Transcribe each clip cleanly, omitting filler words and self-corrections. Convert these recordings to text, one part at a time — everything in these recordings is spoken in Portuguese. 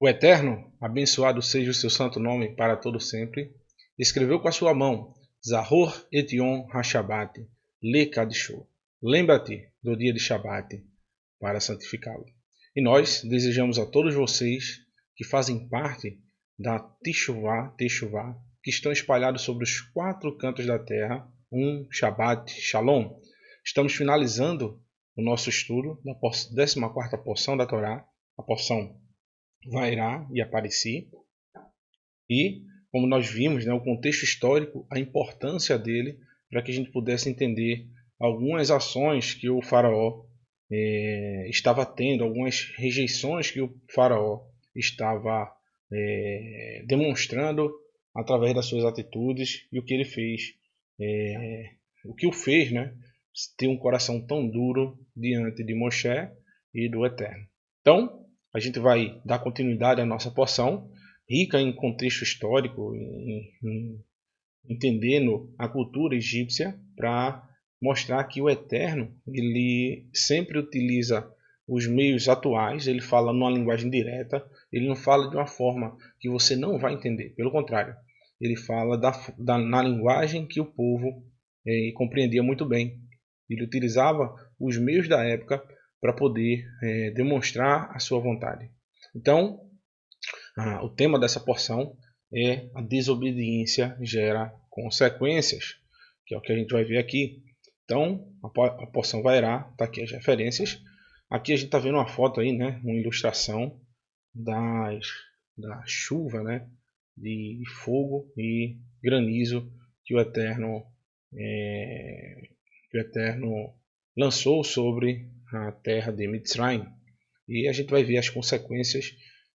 O Eterno, abençoado seja o seu santo nome para todo sempre, escreveu com a sua mão, Zahor et Yom HaShabbat, Le Kadisho. Lembra-te do dia de Shabat para santificá-lo. E nós desejamos a todos vocês que fazem parte da Teshuvah, que estão espalhados sobre os 4 cantos da terra, um Shabbat Shalom. Estamos finalizando o nosso estudo da 14ª porção da Torá, a porção Vairá e Apareci, e como nós vimos, o contexto histórico, a importância dele para que a gente pudesse entender algumas ações que o faraó estava tendo, algumas rejeições que o faraó estava demonstrando através das suas atitudes e o que ele fez, o que o fez, ter um coração tão duro diante de Moshe e do Eterno. Então, a gente vai dar continuidade à nossa porção, rica em contexto histórico, entendendo a cultura egípcia, para mostrar que o Eterno ele sempre utiliza os meios atuais, ele fala numa linguagem direta, ele não fala de uma forma que você não vai entender, pelo contrário, ele fala na linguagem que o povo compreendia muito bem. Ele utilizava os meios da época para poder demonstrar a sua vontade. Então, o tema dessa porção é a desobediência gera consequências, que é o que a gente vai ver aqui. Então, a porção Vairá, está aqui as referências. Aqui a gente está vendo uma foto aí, uma ilustração da chuva, de fogo e granizo que o Eterno lançou sobre a terra de Mitzrayim. E a gente vai ver as consequências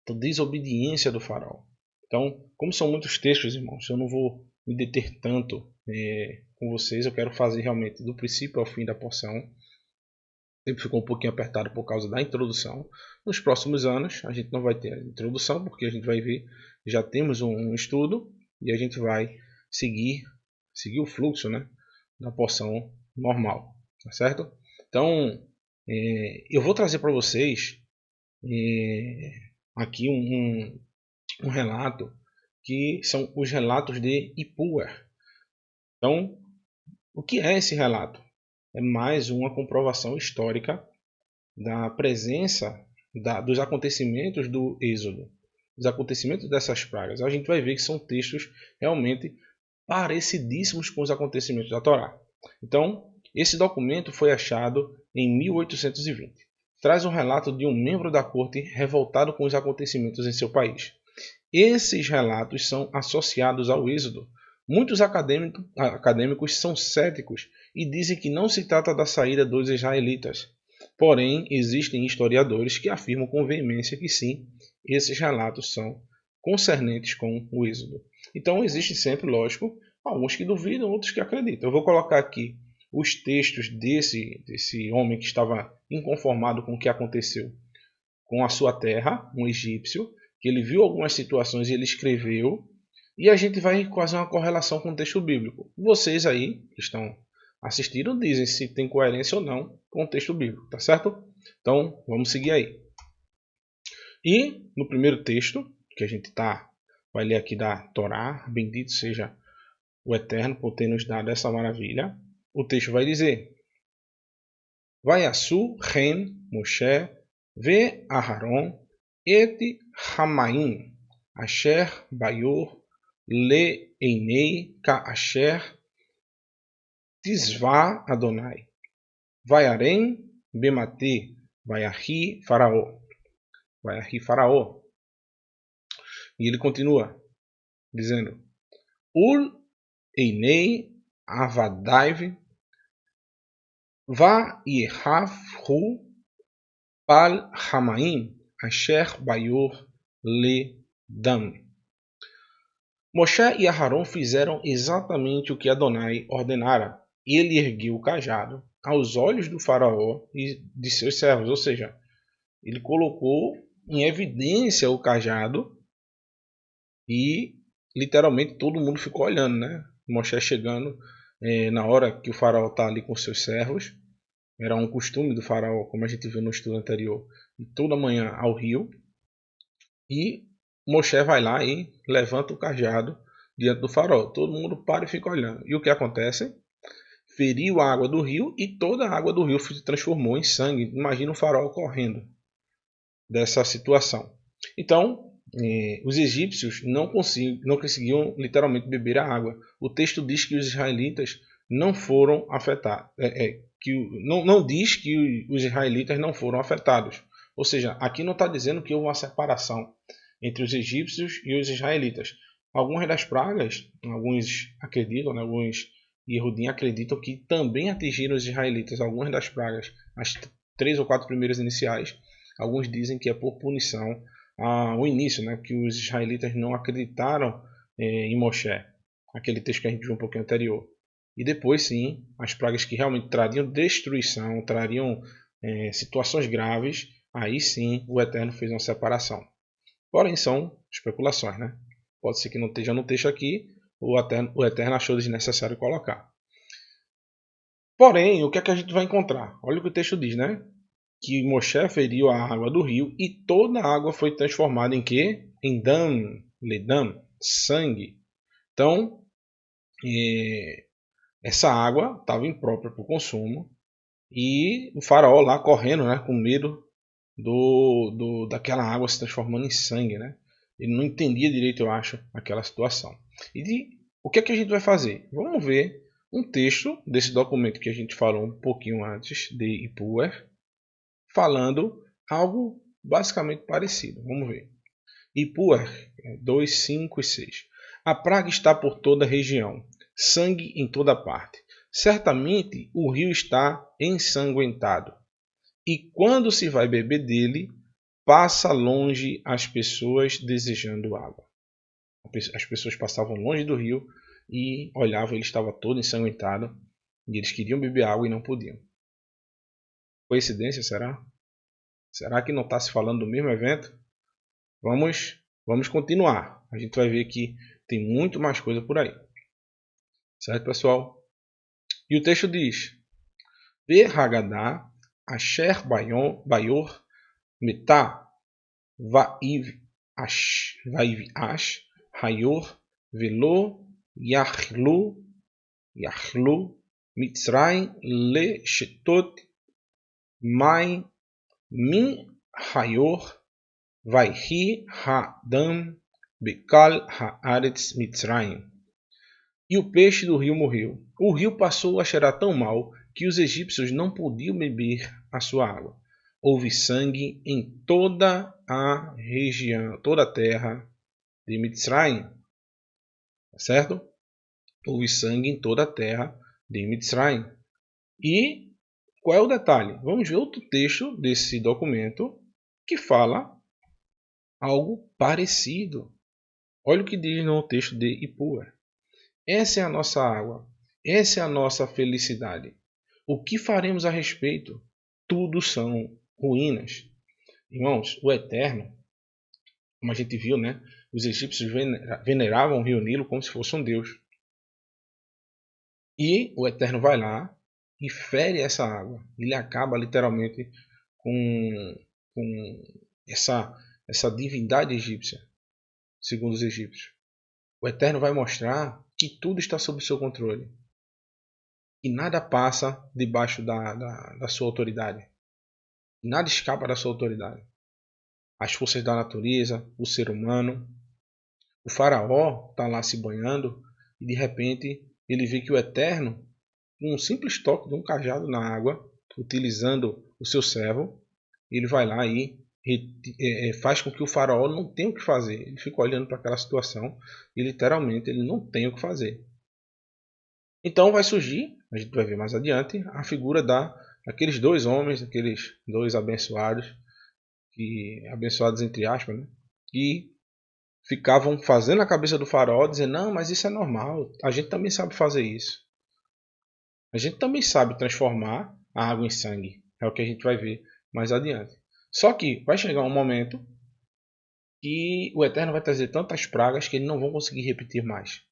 da desobediência do faraó. Então, como são muitos textos, irmãos, eu não vou me deter tanto com vocês. Eu quero fazer realmente do princípio ao fim da porção. Sempre ficou um pouquinho apertado por causa da introdução. Nos próximos anos, a gente não vai ter a introdução, porque a gente vai ver, já temos um estudo, e a gente vai seguir o fluxo da porção normal. Tá certo? Então, eu vou trazer para vocês aqui um relato, que são os relatos de Ipuwer. Então, o que é esse relato? É mais uma comprovação histórica da presença dos acontecimentos do Êxodo, dos acontecimentos dessas pragas. A gente vai ver que são textos realmente parecidíssimos com os acontecimentos da Torá. Então, esse documento foi achado em 1820. Traz um relato de um membro da corte revoltado com os acontecimentos em seu país. Esses relatos são associados ao Êxodo. Muitos acadêmicos são céticos e dizem que não se trata da saída dos israelitas. Porém, existem historiadores que afirmam com veemência que sim, esses relatos são concernentes com o Êxodo. Então, existe sempre, lógico, alguns que duvidam, outros que acreditam. Eu vou colocar aqui os textos desse homem que estava inconformado com o que aconteceu com a sua terra, um egípcio, que ele viu algumas situações e ele escreveu, e a gente vai fazer uma correlação com o texto bíblico. Vocês aí que estão assistindo dizem se tem coerência ou não com o texto bíblico, tá certo? Então, vamos seguir aí. E no primeiro texto, que a gente vai ler aqui da Torá, bendito seja o Eterno por ter nos dado essa maravilha, o texto vai dizer: Vayasu Ren Moshe ve Aharon et Hamaim asher bayor le einei ka asher tisva Adonai vayarem bemate vayahi Faraó. E ele continua dizendo: Ul einei avadaiv vayehafhu pal hamaim asher bayor le dam. Moshe e Aharon fizeram exatamente o que Adonai ordenara, e ele ergueu o cajado aos olhos do faraó e de seus servos, ou seja, ele colocou em evidência o cajado e literalmente todo mundo ficou olhando, Moshe chegando na hora que o faraó está ali com seus servos. Era um costume do faraó, como a gente viu no estudo anterior, ir toda manhã ao rio E Moshe vai lá e levanta o cajado diante do faraó. Todo mundo para e fica olhando. E o que acontece? Feriu a água do rio e toda a água do rio se transformou em sangue. Imagina o faraó correndo dessa situação. Então, os egípcios não conseguiam literalmente beber a água. O texto diz que os israelitas não foram afetados. Não diz que os israelitas não foram afetados. Ou seja, aqui não está dizendo que houve uma separação entre os egípcios e os israelitas. Algumas das pragas, alguns acreditam, né, alguns Yehudim acreditam que também atingiram os israelitas. Algumas das pragas, as 3 ou 4 primeiras iniciais, alguns dizem que é por punição ao início, né, que os israelitas não acreditaram em Moshe, aquele texto que a gente viu um pouquinho anterior. E depois sim, as pragas que realmente trariam destruição, trariam situações graves, aí sim o Eterno fez uma separação. Porém são especulações, né? Pode ser que não esteja no texto aqui, o Eterno achou desnecessário colocar. Porém, o que é que a gente vai encontrar? Olha o que o texto diz, né? Que Moshe feriu a água do rio e toda a água foi transformada em quê? Em dam, ledam, sangue. Então, essa água estava imprópria para o consumo e o faraó lá correndo, né, com medo daquela água se transformando em sangue, né? Ele não entendia direito, eu acho, aquela situação. O que é que a gente vai fazer? Vamos ver um texto desse documento que a gente falou um pouquinho antes, de Ipuer, falando algo basicamente parecido. Vamos ver. Ipuer 2, 5 e 6. A praga está por toda a região, sangue em toda parte. Certamente o rio está ensanguentado. E quando se vai beber dele, passa longe as pessoas desejando água. As pessoas passavam longe do rio e olhavam, ele estava todo ensanguentado. E eles queriam beber água e não podiam. Coincidência, será? Será que não está se falando do mesmo evento? Vamos continuar. A gente vai ver que tem muito mais coisa por aí. Certo, pessoal? E o texto diz: Hagadá, Asher Bayor, Metá, Vaiv Ash, Hayor, Velo, Yachlu, Mitzrayim, Le Shetot, Mai, Min Hayor, Vaihi Hadam, Bekal Haaretz Mitzrayim. E o peixe do rio morreu. O rio passou a cheirar tão mal que os egípcios não podiam beber a sua água. Houve sangue em toda a região, toda a terra de Mitzrayim. Certo? Houve sangue em toda a terra de Mitzrayim. E qual é o detalhe? Vamos ver outro texto desse documento que fala algo parecido. Olha o que diz no texto de Ipuer. Essa é a nossa água. Essa é a nossa felicidade. O que faremos a respeito? Tudo são ruínas. Irmãos, o Eterno, como a gente viu, né? Os egípcios veneravam o rio Nilo como se fosse um deus. E o Eterno vai lá e fere essa água. Ele acaba literalmente com essa divindade egípcia, segundo os egípcios. O Eterno vai mostrar que tudo está sob seu controle. E nada passa debaixo da sua autoridade. Nada escapa da sua autoridade. As forças da natureza, o ser humano. O faraó está lá se banhando e de repente ele vê que o Eterno, com um simples toque de um cajado na água, utilizando o seu servo, ele vai lá e faz com que o faraó não tenha o que fazer. Ele fica olhando para aquela situação e literalmente ele não tem o que fazer. Então vai surgir, a gente vai ver mais adiante, a figura daqueles dois homens, aqueles dois abençoados, abençoados entre aspas, né? Que ficavam fazendo a cabeça do faraó, dizendo, não, mas isso é normal, a gente também sabe fazer isso. A gente também sabe transformar a água em sangue. É o que a gente vai ver mais adiante. Só que vai chegar um momento que o Eterno vai trazer tantas pragas que eles não vão conseguir repetir mais.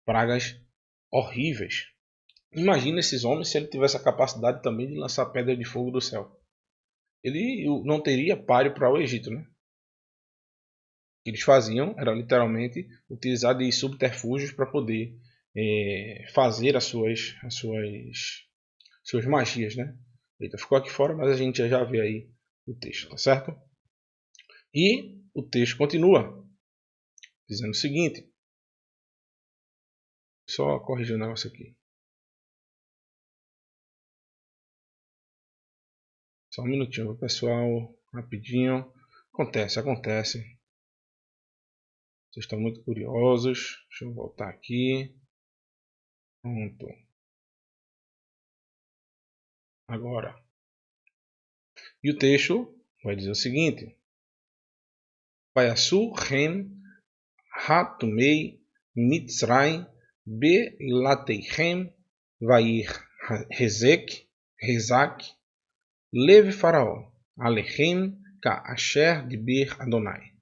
Pragas horríveis. Imagina esses homens se ele tivesse a capacidade também de lançar pedra de fogo do céu. Ele não teria páreo para o Egito, né? que eles faziam era literalmente utilizar de subterfúgios para poder fazer as suas magias, né? Eita, ficou aqui fora, mas a gente já vê aí o texto, tá certo? E o texto continua dizendo o seguinte, só corrigir o negócio aqui. Só um minutinho, pessoal, rapidinho. Acontece. Vocês estão muito curiosos. Deixa eu voltar aqui. Pronto. Agora. E o texto vai dizer o seguinte. Vayasu Ren Hatumei Mitzrayim Belateihem Vair Rezak Leve Faraó Alechem Ka Asher Dibir Adonai.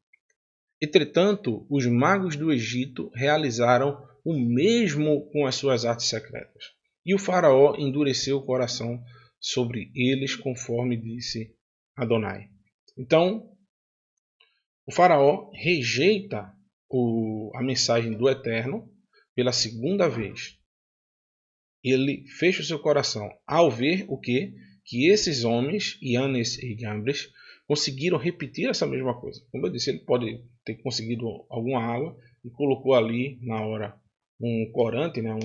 Entretanto, os magos do Egito realizaram o mesmo com as suas artes secretas. E o faraó endureceu o coração sobre eles, conforme disse Adonai. Então, o faraó rejeita a mensagem do Eterno pela segunda vez. Ele fecha o seu coração ao ver o quê? Que esses homens, Yanes e Jambres, conseguiram repetir essa mesma coisa. Como eu disse, ele pode ter conseguido alguma água e colocou ali na hora um corante, né,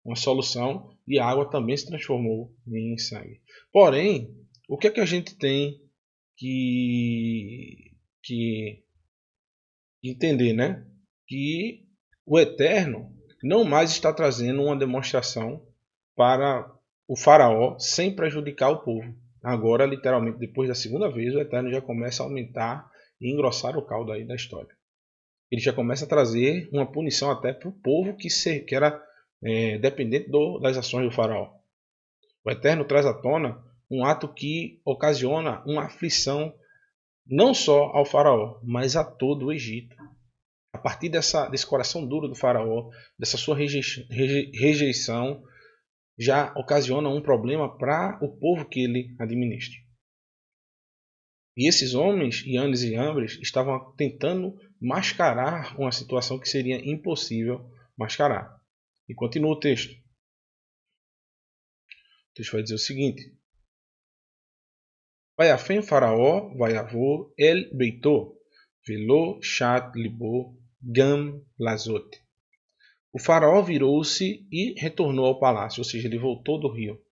uma solução, e a água também se transformou em sangue. Porém, o que é que a gente tem que entender, né? Que o Eterno não mais está trazendo uma demonstração para o faraó sem prejudicar o povo. Agora, literalmente, depois da segunda vez, o Eterno já começa a aumentar e engrossar o caldo aí da história. Ele já começa a trazer uma punição até para o povo que era dependente das ações do faraó. O Eterno traz à tona um ato que ocasiona uma aflição não só ao faraó, mas a todo o Egito. A partir desse coração duro do faraó, dessa sua rejeição, já ocasiona um problema para o povo que ele administra. E esses homens, Yanes e Jambres, estavam tentando mascarar uma situação que seria impossível mascarar. E continua o texto. O texto vai dizer o seguinte. Vayafem faraó, vayavô el beitô, velô chat libô, gam lazot. O faraó virou-se e retornou ao palácio, ou seja, ele voltou do rio.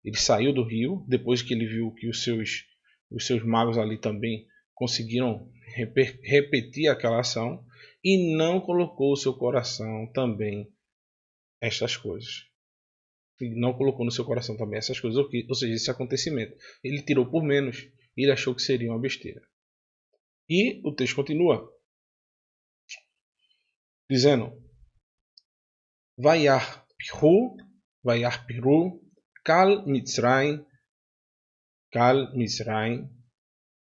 Ele saiu do rio, depois que ele viu que os seus magos ali também conseguiram repetir aquela ação, e não colocou o seu coração também estas coisas. Ele não colocou no seu coração também essas coisas, ou seja, esse acontecimento. Ele tirou por menos, e ele achou que seria uma besteira. E o texto continua, dizendo, Vayar piru, Kal Mitzrayim,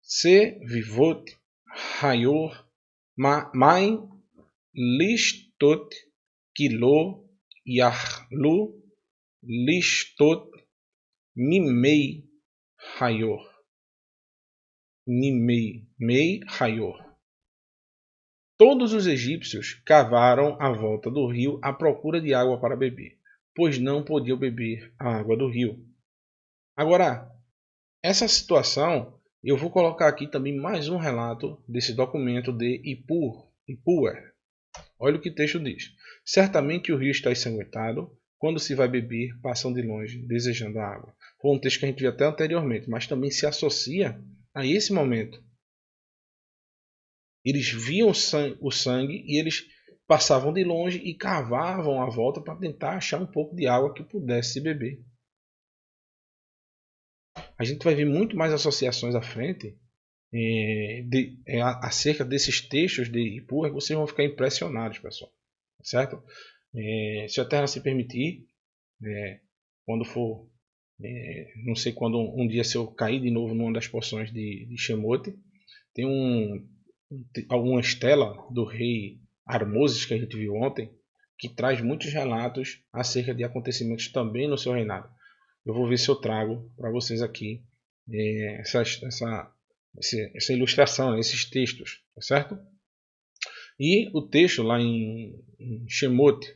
Se Vivot, Hayor, Main, Lishtot, Kilo, Yahlu, Lishtot, Mimei, Hayor. Mei Hayor. Todos os egípcios cavaram à volta do rio à procura de água para beber, pois não podiam beber a água do rio. Agora, essa situação, eu vou colocar aqui também mais um relato desse documento de Ipuer. Olha o que o texto diz. Certamente o rio está ensanguentado, quando se vai beber, passam de longe, desejando a água. Foi um texto que a gente viu até anteriormente, mas também se associa a esse momento. Eles viam o sangue e eles passavam de longe e cavavam a volta para tentar achar um pouco de água que pudesse beber. A gente vai ver muito mais associações à frente acerca desses textos de Ipuer, vocês vão ficar impressionados, pessoal. Certo? Se a Terra se permitir, quando for, não sei quando, um dia se eu cair de novo numa das porções de Shemote, tem uma estela do rei Armoses que a gente viu ontem, que traz muitos relatos acerca de acontecimentos também no seu reinado. Eu vou ver se eu trago para vocês aqui essa ilustração, esses textos, tá certo? E o texto lá em Shemot,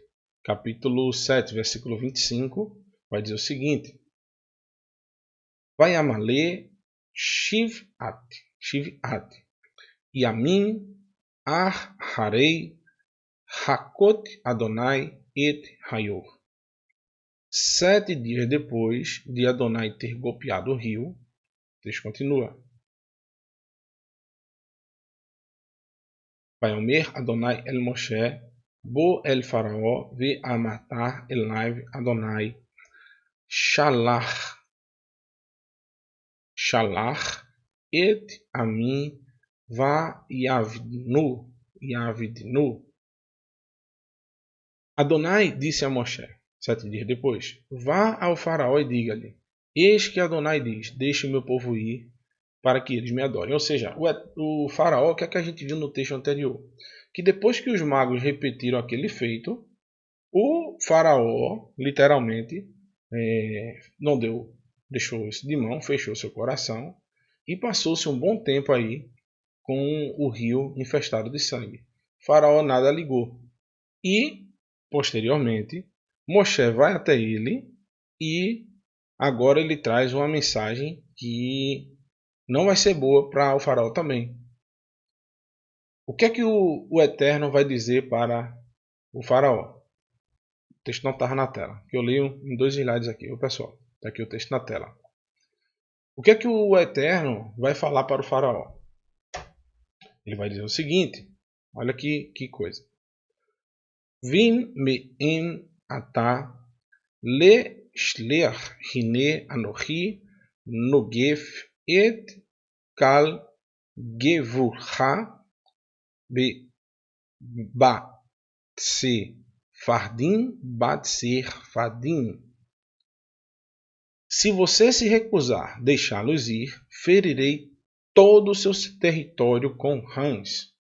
capítulo 7, versículo 25, vai dizer o seguinte: Vai Amalê Shivat, Yamin Harei Hakot Adonai et Hayor. 7 dias depois de Adonai ter golpeado o rio, o texto continua. Vayomer Adonai el Moshe, Bo el Faraó, Ve Amatar elaiv Adonai, Shalach et Ami Va Yavidnu. Adonai disse a Moshe, 7 dias depois: Vá ao Faraó e diga-lhe: Eis que Adonai diz: Deixe o meu povo ir para que eles me adorem. Ou seja, o Faraó, o que é que a gente viu no texto anterior? Que depois que os magos repetiram aquele feito, o Faraó, literalmente, não deixou isso de mão, fechou seu coração e passou-se um bom tempo aí com o rio infestado de sangue. O Faraó nada ligou. E, posteriormente, Moshe vai até ele e agora ele traz uma mensagem que não vai ser boa para o Faraó também. O que é que o Eterno vai dizer para o Faraó? O texto não estava na tela, que eu leio em 2 slides aqui, pessoal. Está aqui o texto na tela. O que é que o Eterno vai falar para o Faraó? Ele vai dizer o seguinte, olha que coisa. Vim me'en ata le shleach hine anochi nogef et kal gevurcha Batse Fardim. Se você se recusar deixá-los ir, ferirei todo o seu território com rãs.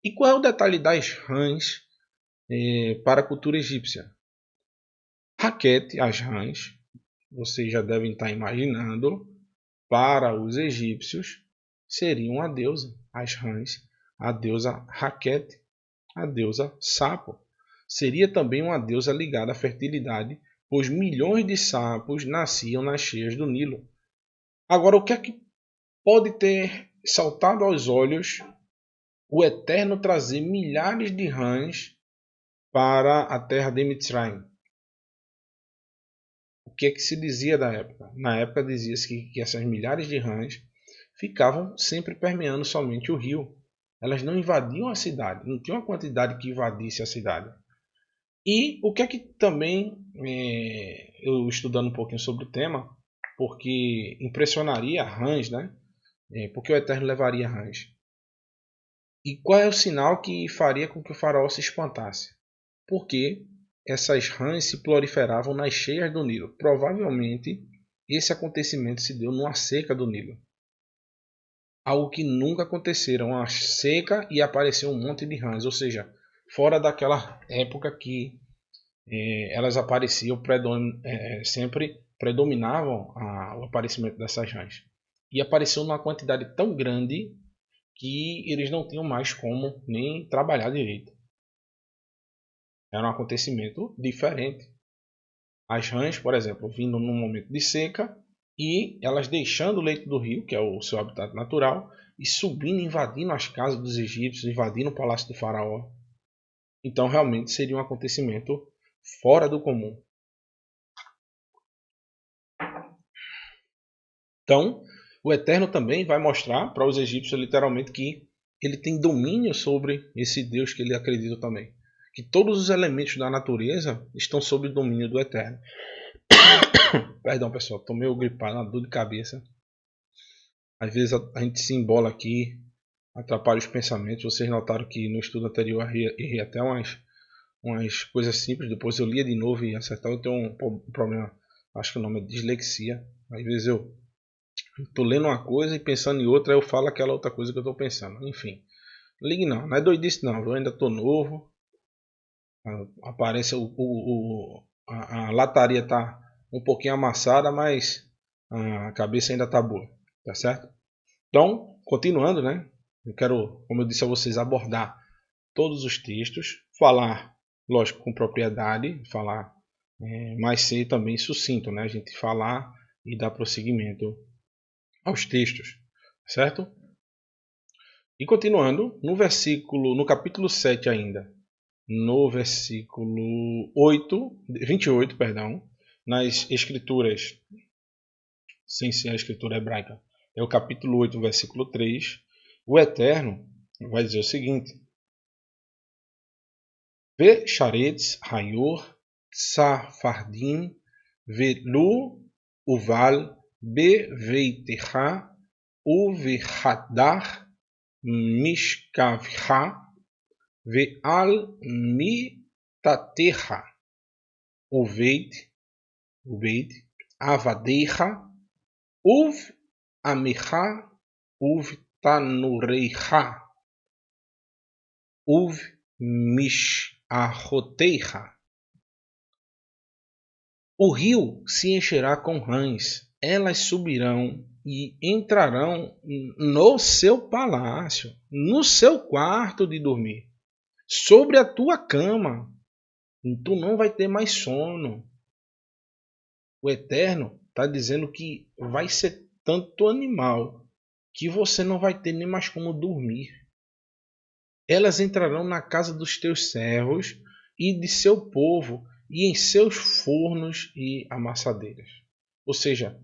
E qual é o detalhe das rãs para a cultura egípcia? Raquete, as rãs, vocês já devem estar imaginando, para os egípcios seriam a deusa, as rãs, a deusa Raquete, a deusa sapo. Seria também uma deusa ligada à fertilidade, pois milhões de sapos nasciam nas cheias do Nilo. Agora, o que é que pode ter saltado aos olhos o Eterno trazer milhares de rãs para a terra de Mitzrayim? O que é que se dizia da época? Na época dizia-se que essas milhares de rãs ficavam sempre permeando somente o rio. Elas não invadiam a cidade, não tinha uma quantidade que invadisse a cidade. E o que é que também, eu estudando um pouquinho sobre o tema, porque impressionaria rãs, né? Porque o Eterno levaria rãs. E qual é o sinal que faria com que o faraó se espantasse? Porque essas rãs se proliferavam nas cheias do Nilo. Provavelmente esse acontecimento se deu numa seca do Nilo. Algo que nunca acontecera, uma seca e apareceu um monte de rãs, ou seja, fora daquela época que elas apareciam, sempre predominavam o aparecimento dessas rãs. E apareceu numa quantidade tão grande que eles não tinham mais como nem trabalhar direito. Era um acontecimento diferente. As rãs, por exemplo, vindo num momento de seca e elas deixando o leito do rio, que é o seu habitat natural, e subindo, invadindo as casas dos egípcios, invadindo o palácio do faraó. Então realmente seria um acontecimento fora do comum. Então, o Eterno também vai mostrar para os egípcios literalmente que ele tem domínio sobre esse Deus que ele acredita também. Que todos os elementos da natureza estão sob o domínio do Eterno. Perdão, pessoal, estou meio gripado, uma dor de cabeça. Às vezes a gente se embola aqui, atrapalha os pensamentos. Vocês notaram que no estudo anterior eu errei até umas coisas simples. Depois eu lia de novo e acertava. Eu tenho um problema, acho que o nome é dislexia. Às vezes eu estou lendo uma coisa e pensando em outra, eu falo aquela outra coisa que eu estou pensando. Enfim, ligue não é doidice não. Eu ainda estou novo. Aparece a lataria está um pouquinho amassada, mas a cabeça ainda está boa, tá certo? Então, continuando, né? Eu quero, como eu disse a vocês, abordar todos os textos, falar, lógico, com propriedade, falar, mas ser também sucinto, né? A gente falar e dar prosseguimento aos textos, certo? E continuando, no capítulo 7 ainda, no versículo 28, perdão, nas escrituras, sem ser a escritura hebraica, é o capítulo 8, versículo 3, o Eterno vai dizer o seguinte: Ve-sharetz hayor tsafardim velu uval beveitecha uvechadar mishkavcha ve'al mitatecha uveit avadecha uv amecha uv tanureicha uv mishachotecha. O rio se encherá com rãs, elas subirão e entrarão no seu palácio, no seu quarto de dormir, sobre a tua cama. Tu não vai ter mais sono. O Eterno está dizendo que vai ser tanto animal que você não vai ter nem mais como dormir. Elas entrarão na casa dos teus servos e de seu povo, e em seus fornos e amassadeiras. Ou seja,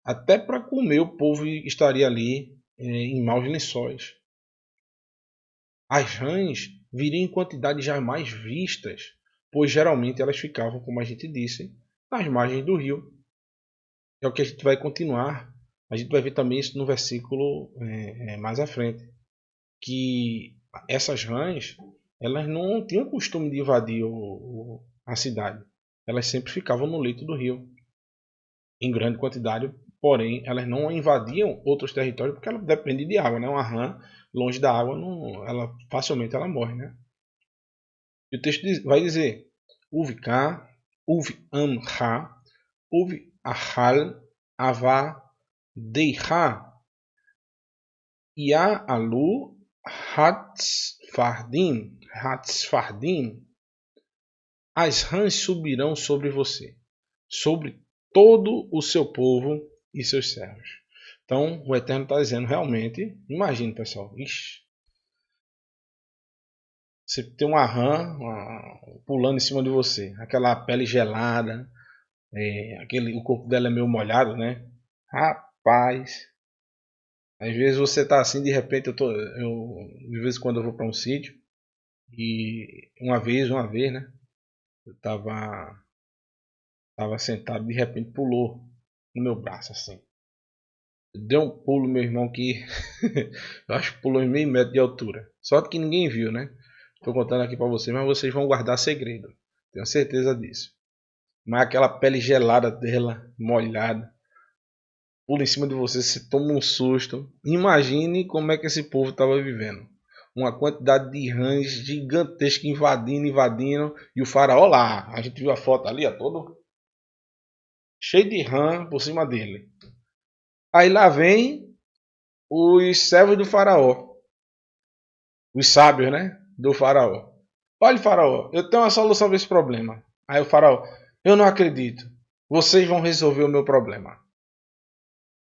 até para comer o povo estaria ali em maus lençóis. As rãs viriam em quantidades jamais vistas, pois geralmente elas ficavam, como a gente disse, nas margens do rio. É o que a gente vai continuar. A gente vai ver também isso no versículo mais à frente, que essas rãs, elas não tinham o costume de invadir a cidade. Elas sempre ficavam no leito do rio, em grande quantidade, porém elas não invadiam outros territórios porque ela depende de água, né? Uma rã longe da água, ela facilmente ela morre, né? E o texto vai dizer: Uvka, uv amha, uv ahal, ava deiha, ya alu hatzfardim. As rãs subirão sobre você, sobre todo o seu povo e seus servos. Então, o Eterno está dizendo realmente, imagine, pessoal, você tem uma rã pulando em cima de você, aquela pele gelada, o corpo dela é meio molhado, né? Rapaz, às vezes você está assim, de repente de vez em quando eu vou para um sítio e uma vez, né? Eu tava sentado, de repente pulou no meu braço assim. Deu um pulo, meu irmão, que eu acho que pulou em meio metro de altura. Só que ninguém viu, né? Estou contando aqui para vocês, mas vocês vão guardar segredo. Tenho certeza disso. Mas aquela pele gelada dela, molhada, pula em cima de você, você toma um susto. Imagine como é que esse povo estava vivendo. Uma quantidade de rãs gigantesca invadindo. E o faraó lá, a gente viu a foto ali, todo cheio de rã por cima dele. Aí lá vem os servos do faraó. Os sábios, né? Do faraó. Olha, faraó, eu tenho uma solução para esse problema. Aí o faraó: eu não acredito. Vocês vão resolver o meu problema.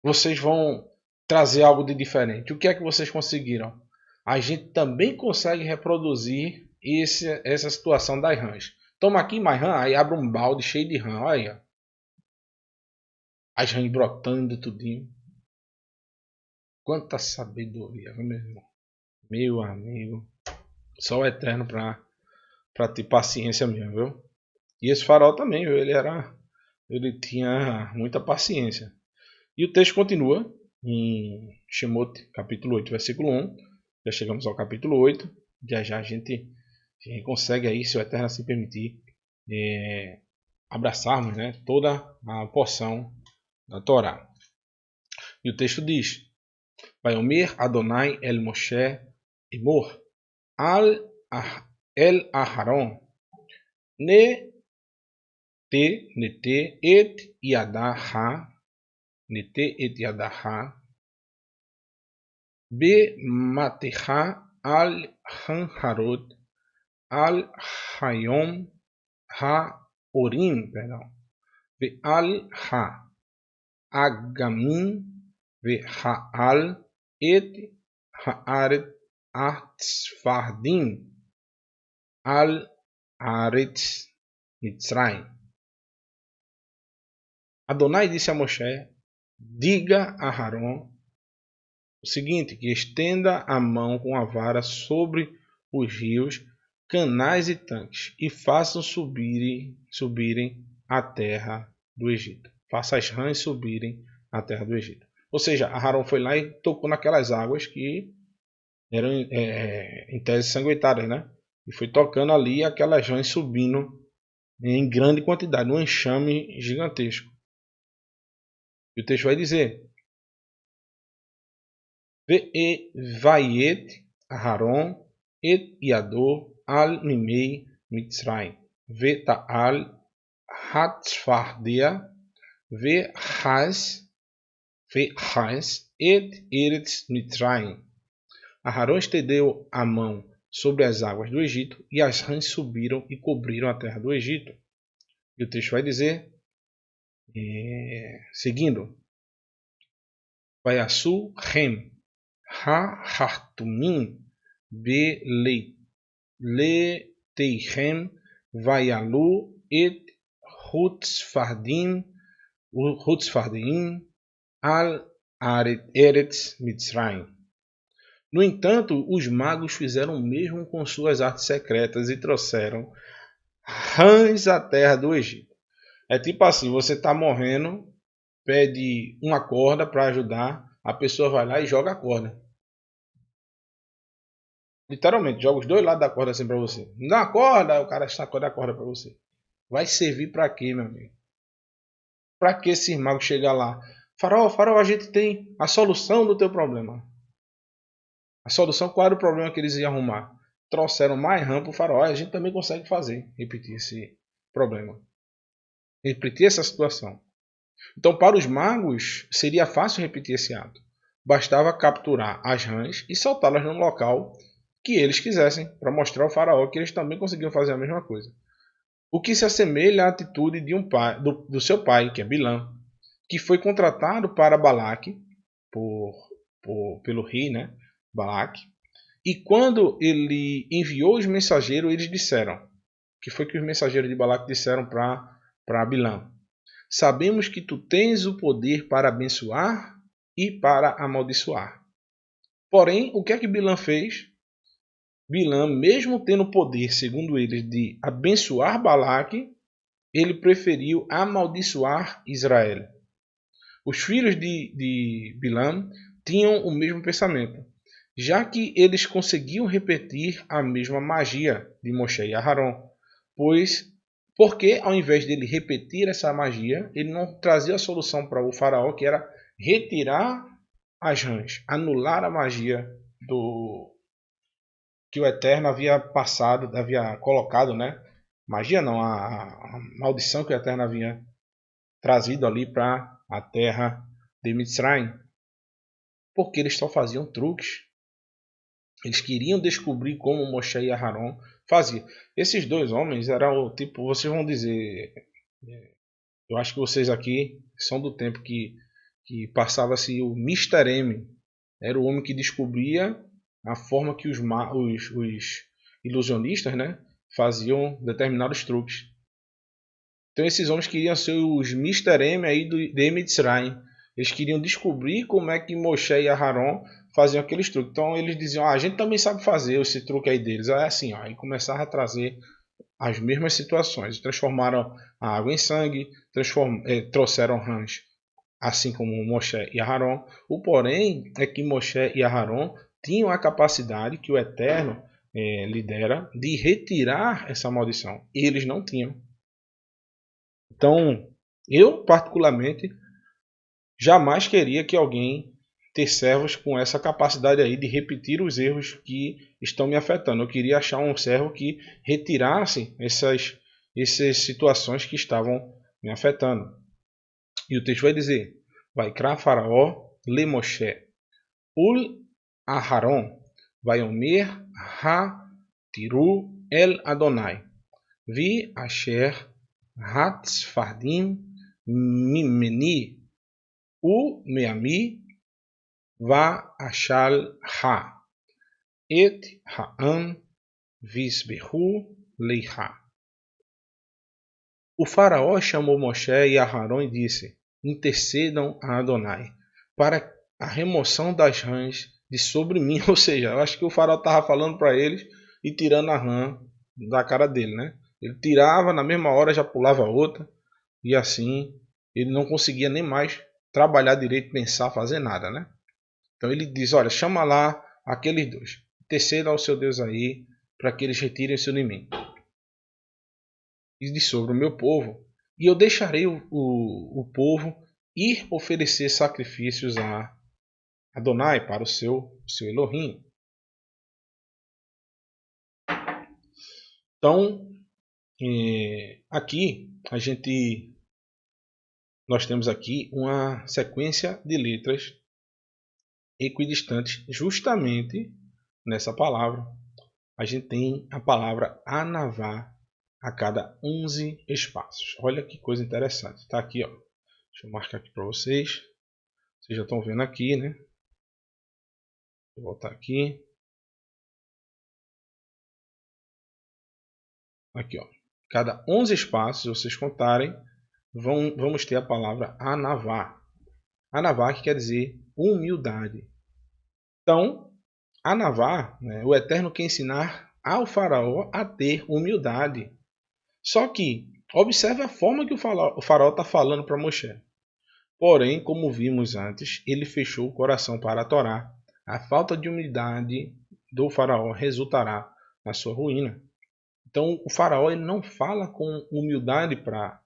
Vocês vão trazer algo de diferente. O que é que vocês conseguiram? A gente também consegue reproduzir essa situação das rãs. Toma aqui mais rã, aí abre um balde cheio de rã. Olha aí. As rãs brotando tudinho. Quanta sabedoria, meu irmão. Meu amigo. Só o Eterno para ter paciência mesmo, viu? E esse faraó também, viu? Ele tinha muita paciência. E o texto continua em Shemot, capítulo 8, versículo 1. Já chegamos ao capítulo 8. Já a gente consegue aí, se o Eterno assim permitir, abraçarmos, né, toda a porção da Torá. E o texto diz: Vaiomer Adonai el Moshe Emor el Aharon nete et yadaha B'matecha al-hanharot al-hayom ha-orim, ve'al-ha-agamin ve'ha'al et ha'aret atzfardim al-aretz Mitzrayim. Adonai disse a Moshe: diga a Aarão o seguinte, que estenda a mão com a vara sobre os rios, canais e tanques, e façam subirem a terra do Egito. Faça as rãs subirem a terra do Egito. Ou seja, Aarão foi lá e tocou naquelas águas que eram em tese sanguentadas, né? E foi tocando ali aquelas rãs subindo em grande quantidade, um enxame gigantesco. E o texto vai dizer: Ve'evayet Aharon et Yado al Mimei Mitzrayim Ve'ta'al Hatzfardea Ve'chaz et Eretz Mitzrayim. Aharon estendeu a mão sobre as águas do Egito e as rãs subiram e cobriram a terra do Egito. E o texto vai dizer, seguindo, Vayasu Hem Ha-hartumim be-leteichem vayalu et hutzfardim al-eretz Mitzrayim. No entanto, os magos fizeram o mesmo com suas artes secretas e trouxeram rãs à terra do Egito. É tipo assim, você está morrendo, pede uma corda para ajudar, a pessoa vai lá e joga a corda. Literalmente, joga os dois lados da corda assim para você. Não dá uma corda, o cara sacode a corda para você. Vai servir para quê, meu amigo? Para que esse mago chegar lá? Faraó, a gente tem a solução do teu problema. A solução, qual era o problema que eles iam arrumar? Trouxeram mais rã para o faraó, a gente também consegue fazer, repetir esse problema. Repetir essa situação. Então, para os magos, seria fácil repetir esse ato. Bastava capturar as rãs e soltá-las num local que eles quisessem, para mostrar ao faraó que eles também conseguiam fazer a mesma coisa. O que se assemelha à atitude de do seu pai, que é Bilã, que foi contratado para Balaque, pelo rei, né, Balaque, e quando ele enviou os mensageiros, eles disseram, que foi que os mensageiros de Balaque disseram para Bilã: sabemos que tu tens o poder para abençoar e para amaldiçoar. Porém, o que é que Bilã fez? Bilã, mesmo tendo poder, segundo eles, de abençoar Balaque, ele preferiu amaldiçoar Israel. Os filhos de Bilã tinham o mesmo pensamento, já que eles conseguiam repetir a mesma magia de Moshe e Aharon, porque ao invés dele repetir essa magia, ele não trazia a solução para o faraó, que era retirar as rãs, anular a magia que o Eterno havia colocado, né? Magia não, a maldição que o Eterno havia trazido ali para a terra de Mitzrayim. Porque eles só faziam truques. Eles queriam descobrir como Moshe e Aharon faziam. Esses dois homens eram o tipo, vocês vão dizer, eu acho que vocês aqui são do tempo que passava-se o Mr. M. Era o homem que descobria a forma que os ilusionistas, né, faziam determinados truques. Então esses homens queriam ser os Mr. M aí de Mitzrayim. Eles queriam descobrir como é que Moshe e Aharon faziam aqueles truques. Então eles diziam, a gente também sabe fazer esse truque aí deles. É assim, ó, e começaram a trazer as mesmas situações. Transformaram a água em sangue, trouxeram rãs, assim como Moshe e Aharon. O porém é que Moshe e Aharon tinham a capacidade que o Eterno lidera de retirar essa maldição. E eles não tinham. Então, eu particularmente jamais queria que alguém ter servos com essa capacidade aí de repetir os erros que estão me afetando. Eu queria achar um servo que retirasse essas situações que estavam me afetando. E o texto vai dizer: vai Faraó le Moshe ul Aharon, Vayomer ha-tiru el Adonai, vi asher hatzfardim mimeni u meami va achal ha et ha'am visbehu leiha. O faraó chamou Moshe e Aharon e disse: intercedam a Adonai para a remoção das rãs de sobre mim. Ou seja, eu acho que o faraó estava falando para eles e tirando a rã da cara dele, né? Ele tirava, na mesma hora já pulava outra, e assim ele não conseguia nem mais trabalhar direito, pensar, fazer nada, né? Então ele diz: olha, chama lá aqueles dois, interceda ao seu Deus aí para que eles retirem isso de mim e de sobre o meu povo, e eu deixarei o povo ir oferecer sacrifícios a Adonai, para o seu Elohim. Então, aqui nós temos aqui uma sequência de letras equidistantes. Justamente nessa palavra a gente tem a palavra anavá a cada 11 espaços. Olha que coisa interessante. Está aqui, ó. Deixa eu marcar aqui para vocês. Vocês já estão vendo aqui, né? Vou voltar aqui. Aqui, ó. Cada 11 espaços, se vocês contarem, vamos ter a palavra anavá. Anavá que quer dizer humildade. Então, anavá, né, o Eterno quer ensinar ao faraó a ter humildade. Só que, observe a forma que o faraó está falando para Moshe. Porém, como vimos antes, ele fechou o coração para a Torá. A falta de humildade do faraó resultará na sua ruína. Então, o faraó ele não fala com humildade para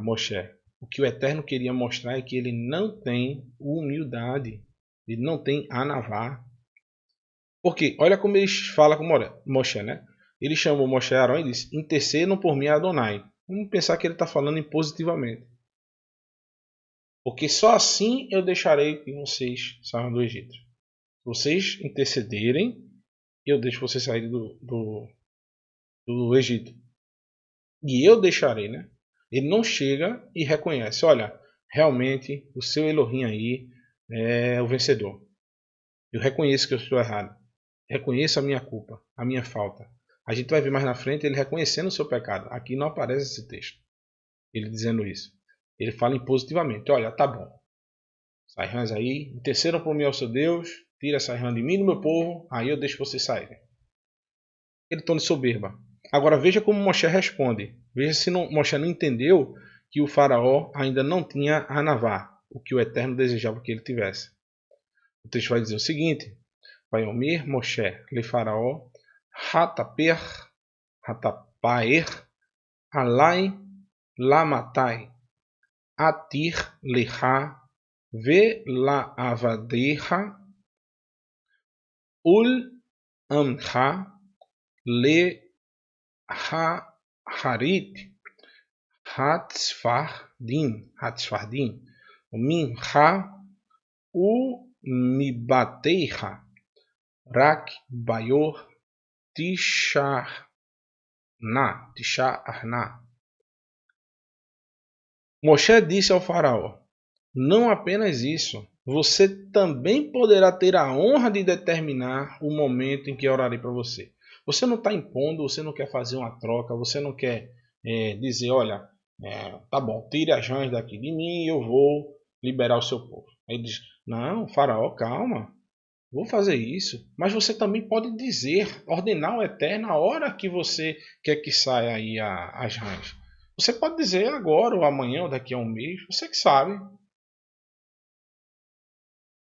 Moshe. O que o Eterno queria mostrar é que ele não tem humildade. Ele não tem anavá. Porque, olha como ele fala com Moshe, né? Ele chamou Moshe e Arão e disse: intercedam por mim, Adonai. Vamos pensar que ele está falando positivamente. Porque só assim eu deixarei que vocês saiam do Egito. Se vocês intercederem, eu deixo vocês saírem do Egito. E eu deixarei, né? Ele não chega e reconhece: olha, realmente o seu Elohim aí é o vencedor. Eu reconheço que eu estou errado. Reconheço a minha culpa, a minha falta. A gente vai ver mais na frente ele reconhecendo o seu pecado. Aqui não aparece esse texto. Ele dizendo isso. Ele fala positivamente: olha, tá bom. Sai rãs aí, intercedam por mim ao seu Deus, tira essa rã de mim e do meu povo, aí eu deixo vocês saírem. Ele tom de soberba. Agora veja como Moshe responde. Veja se Moshe não entendeu que o faraó ainda não tinha anavá, o que o Eterno desejava que ele tivesse. O texto vai dizer o seguinte: Vayomer Moshe le faraó hatapaer alai lamatai atir leha ve la avadeha ul amha le harit hatzfardim minha u mibateiha rak bayor tisharna. Moshe disse ao faraó: não apenas isso, você também poderá ter a honra de determinar o momento em que eu orarei para você. Você não está impondo, você não quer fazer uma troca, você não quer dizer: olha, tá bom, tire as rãs daqui de mim e eu vou liberar o seu povo. Aí ele diz: não, faraó, calma, vou fazer isso. Mas você também pode dizer, ordenar ao Eterno a hora que você quer que saia aí as rãs. Você pode dizer agora, ou amanhã, ou daqui a um mês, você que sabe.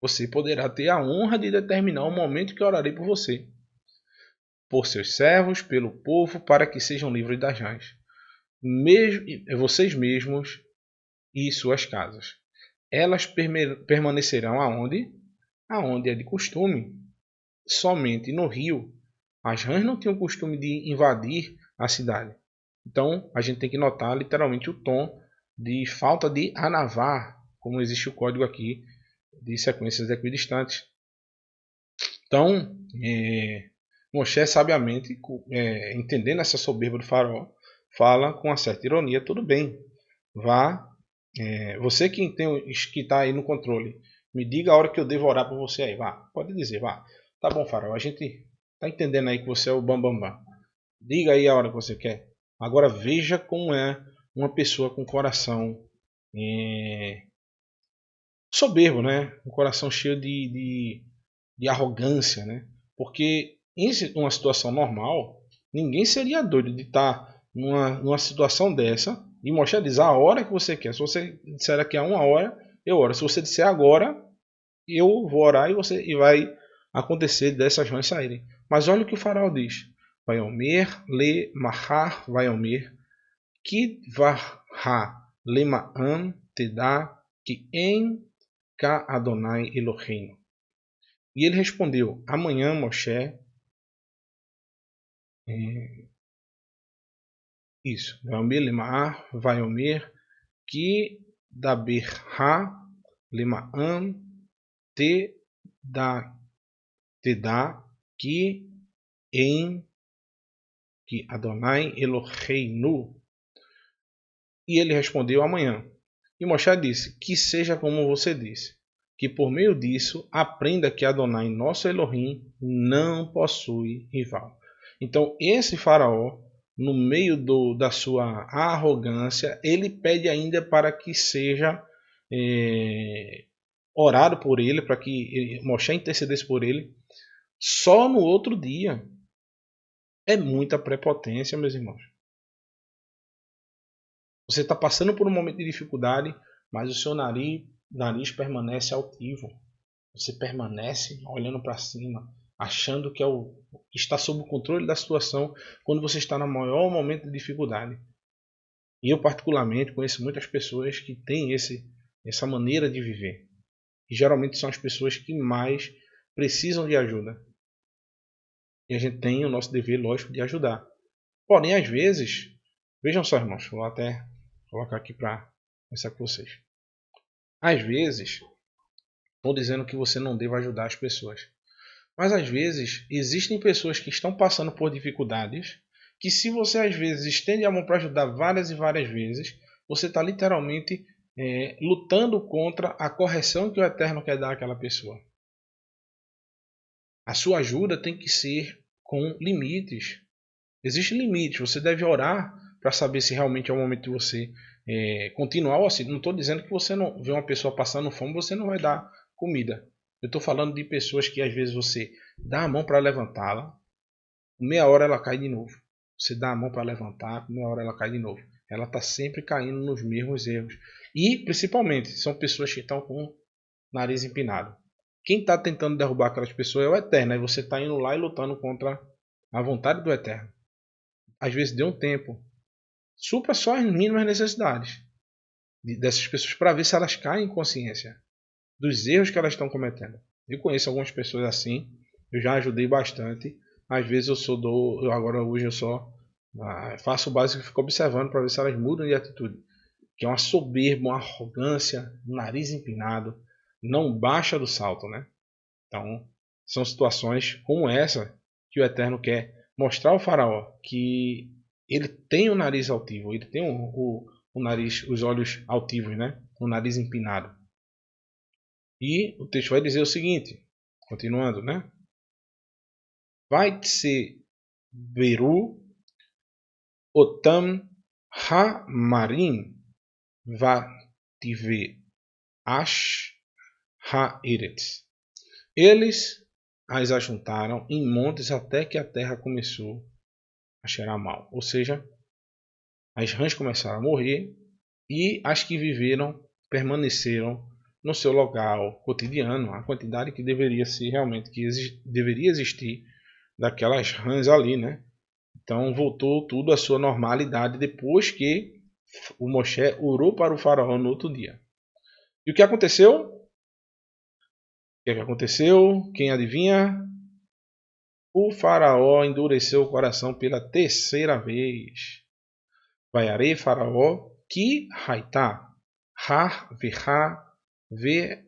Você poderá ter a honra de determinar o momento que orarei por você, por seus servos, pelo povo, para que sejam livres das rãs, vocês mesmos e suas casas. Elas permanecerão aonde? Aonde é de costume, somente no rio. As rãs não tinham o costume de invadir a cidade. Então a gente tem que notar literalmente o tom de falta de anavá, como existe o código aqui de sequências equidistantes. Então, Moshe sabiamente, entendendo essa soberba do faraó, fala com uma certa ironia: tudo bem, vá, você que está aí no controle, me diga a hora que eu devo orar por você aí, vá, pode dizer, vá. Tá bom, faraó, a gente tá entendendo aí que você é o bambambam. Bam, bam. Diga aí a hora que você quer. Agora veja como é uma pessoa com coração soberbo, né? Um coração cheio de arrogância, né? Porque em uma situação normal, ninguém seria doido de estar numa situação dessa e mostrar diz a hora que você quer. Se você disser que é uma hora, eu oro. Se você disser agora, eu vou orar e vai acontecer dessas mães saírem. Mas olha o que o faraó diz. Vaiomer le mahar vaiomer que varha lemaam te dá que em ka Adonai Eloheinu. E ele respondeu: amanhã, Moshe, isso, Vaiomer lemar, Vaiomer, que daberha lemaam te dá que em que Adonai Eloheinu. E ele respondeu: amanhã. E Moshe disse: que seja como você disse, que por meio disso aprenda que Adonai, nosso Elohim, não possui rival. Então, esse faraó, no meio da sua arrogância, ele pede ainda para que seja orado por ele, para que Moshe intercedesse por ele, só no outro dia. É muita prepotência, meus irmãos. Você está passando por um momento de dificuldade, mas o seu nariz permanece altivo. Você permanece olhando para cima, achando que está sob o controle da situação quando você está no maior momento de dificuldade. E eu, particularmente, conheço muitas pessoas que têm essa maneira de viver. E geralmente são as pessoas que mais precisam de ajuda. E a gente tem o nosso dever, lógico, de ajudar. Porém, às vezes, vejam só, irmãos, vou até colocar aqui para conversar com vocês. Às vezes, estou dizendo que você não deva ajudar as pessoas. Mas às vezes, existem pessoas que estão passando por dificuldades, que se você às vezes estende a mão para ajudar várias e várias vezes, você está literalmente lutando contra a correção que o Eterno quer dar àquela pessoa. A sua ajuda tem que ser com limites. Existem limites. Você deve orar para saber se realmente é o momento de você continuar assim. Não estou dizendo que você não vê uma pessoa passando fome, você não vai dar comida. Eu estou falando de pessoas que às vezes você dá a mão para levantá-la, meia hora ela cai de novo. Você dá a mão para levantar, meia hora ela cai de novo. Ela está sempre caindo nos mesmos erros. E principalmente são pessoas que estão com o nariz empinado. Quem está tentando derrubar aquelas pessoas é o Eterno. Aí você está indo lá e lutando contra a vontade do Eterno. Às vezes dê um tempo. Supra só as mínimas necessidades dessas pessoas para ver se elas caem em consciência dos erros que elas estão cometendo. Eu conheço algumas pessoas assim. Eu já ajudei bastante. Às vezes agora hoje eu só faço o básico e fico observando para ver se elas mudam de atitude. Que é uma soberba, uma arrogância, um nariz empinado, não baixa do salto, né? Então, são situações como essa que o Eterno quer mostrar ao faraó que ele tem o nariz altivo, ele tem o nariz, os olhos altivos, né? O nariz empinado. E o texto vai dizer o seguinte, continuando, né? Vai ser Beru Otam Ha-Marim Vative Ash Ha-Eretz. Eles as ajuntaram em montes até que a terra começou a cheirar mal. Ou seja, as rãs começaram a morrer e as que viveram permaneceram no seu local cotidiano, a quantidade que deveria ser realmente, que deveria existir daquelas rãs ali, né? Então voltou tudo à sua normalidade depois que o Moshe orou para o faraó no outro dia. E o que aconteceu? O que aconteceu? Quem adivinha? O faraó endureceu o coração pela terceira vez. Vaiarei faraó que haitá, har veha ve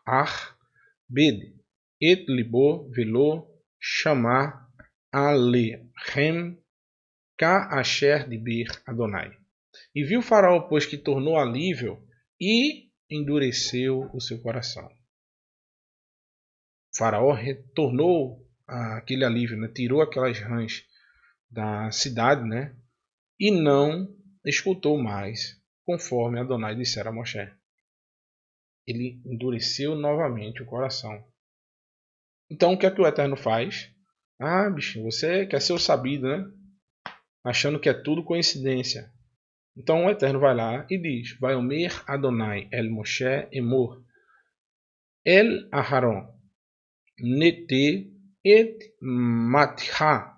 har bed, et libo velo chamar alechem ka asher dibir Adonai. E viu Faraó, pois, que tornou alívio e endureceu o seu coração. O Faraó retornou aquele alívio, né? Tirou aquelas rãs da cidade, né? E não escutou mais, conforme Adonai dissera a Moshe. Ele endureceu novamente o coração. Então o que é que o Eterno faz? Ah, bicho, você quer ser o sabido, né? Achando que é tudo coincidência. Então o Eterno vai lá e diz: Vai omer Adonai el Moshe emor el Aharon nete et matha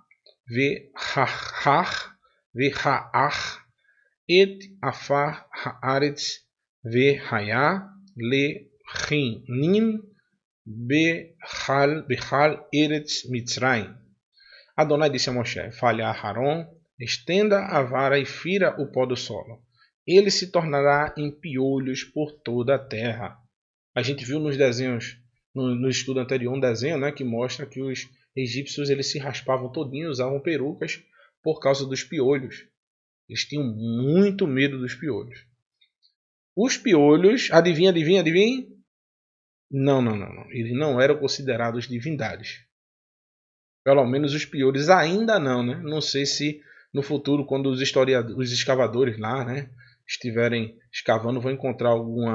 ve'hach ve'ha'ach et afar haaretz ve'haya lechinin bechal eretz Mitzrayim. Adonai disse a Moshe: Fale a Aharon, estenda a vara e fira o pó do solo. Ele se tornará em piolhos por toda a terra. A gente viu nos desenhos, no estudo anterior, um desenho, né, que mostra que os egípcios eles se raspavam todinho, usavam perucas por causa dos piolhos. Eles tinham muito medo dos piolhos. Os piolhos, adivinha? Não. Eles não eram considerados divindades. Pelo menos os piolhos ainda não, né? Não sei se no futuro, quando os escavadores lá, né, estiverem escavando, vão encontrar algum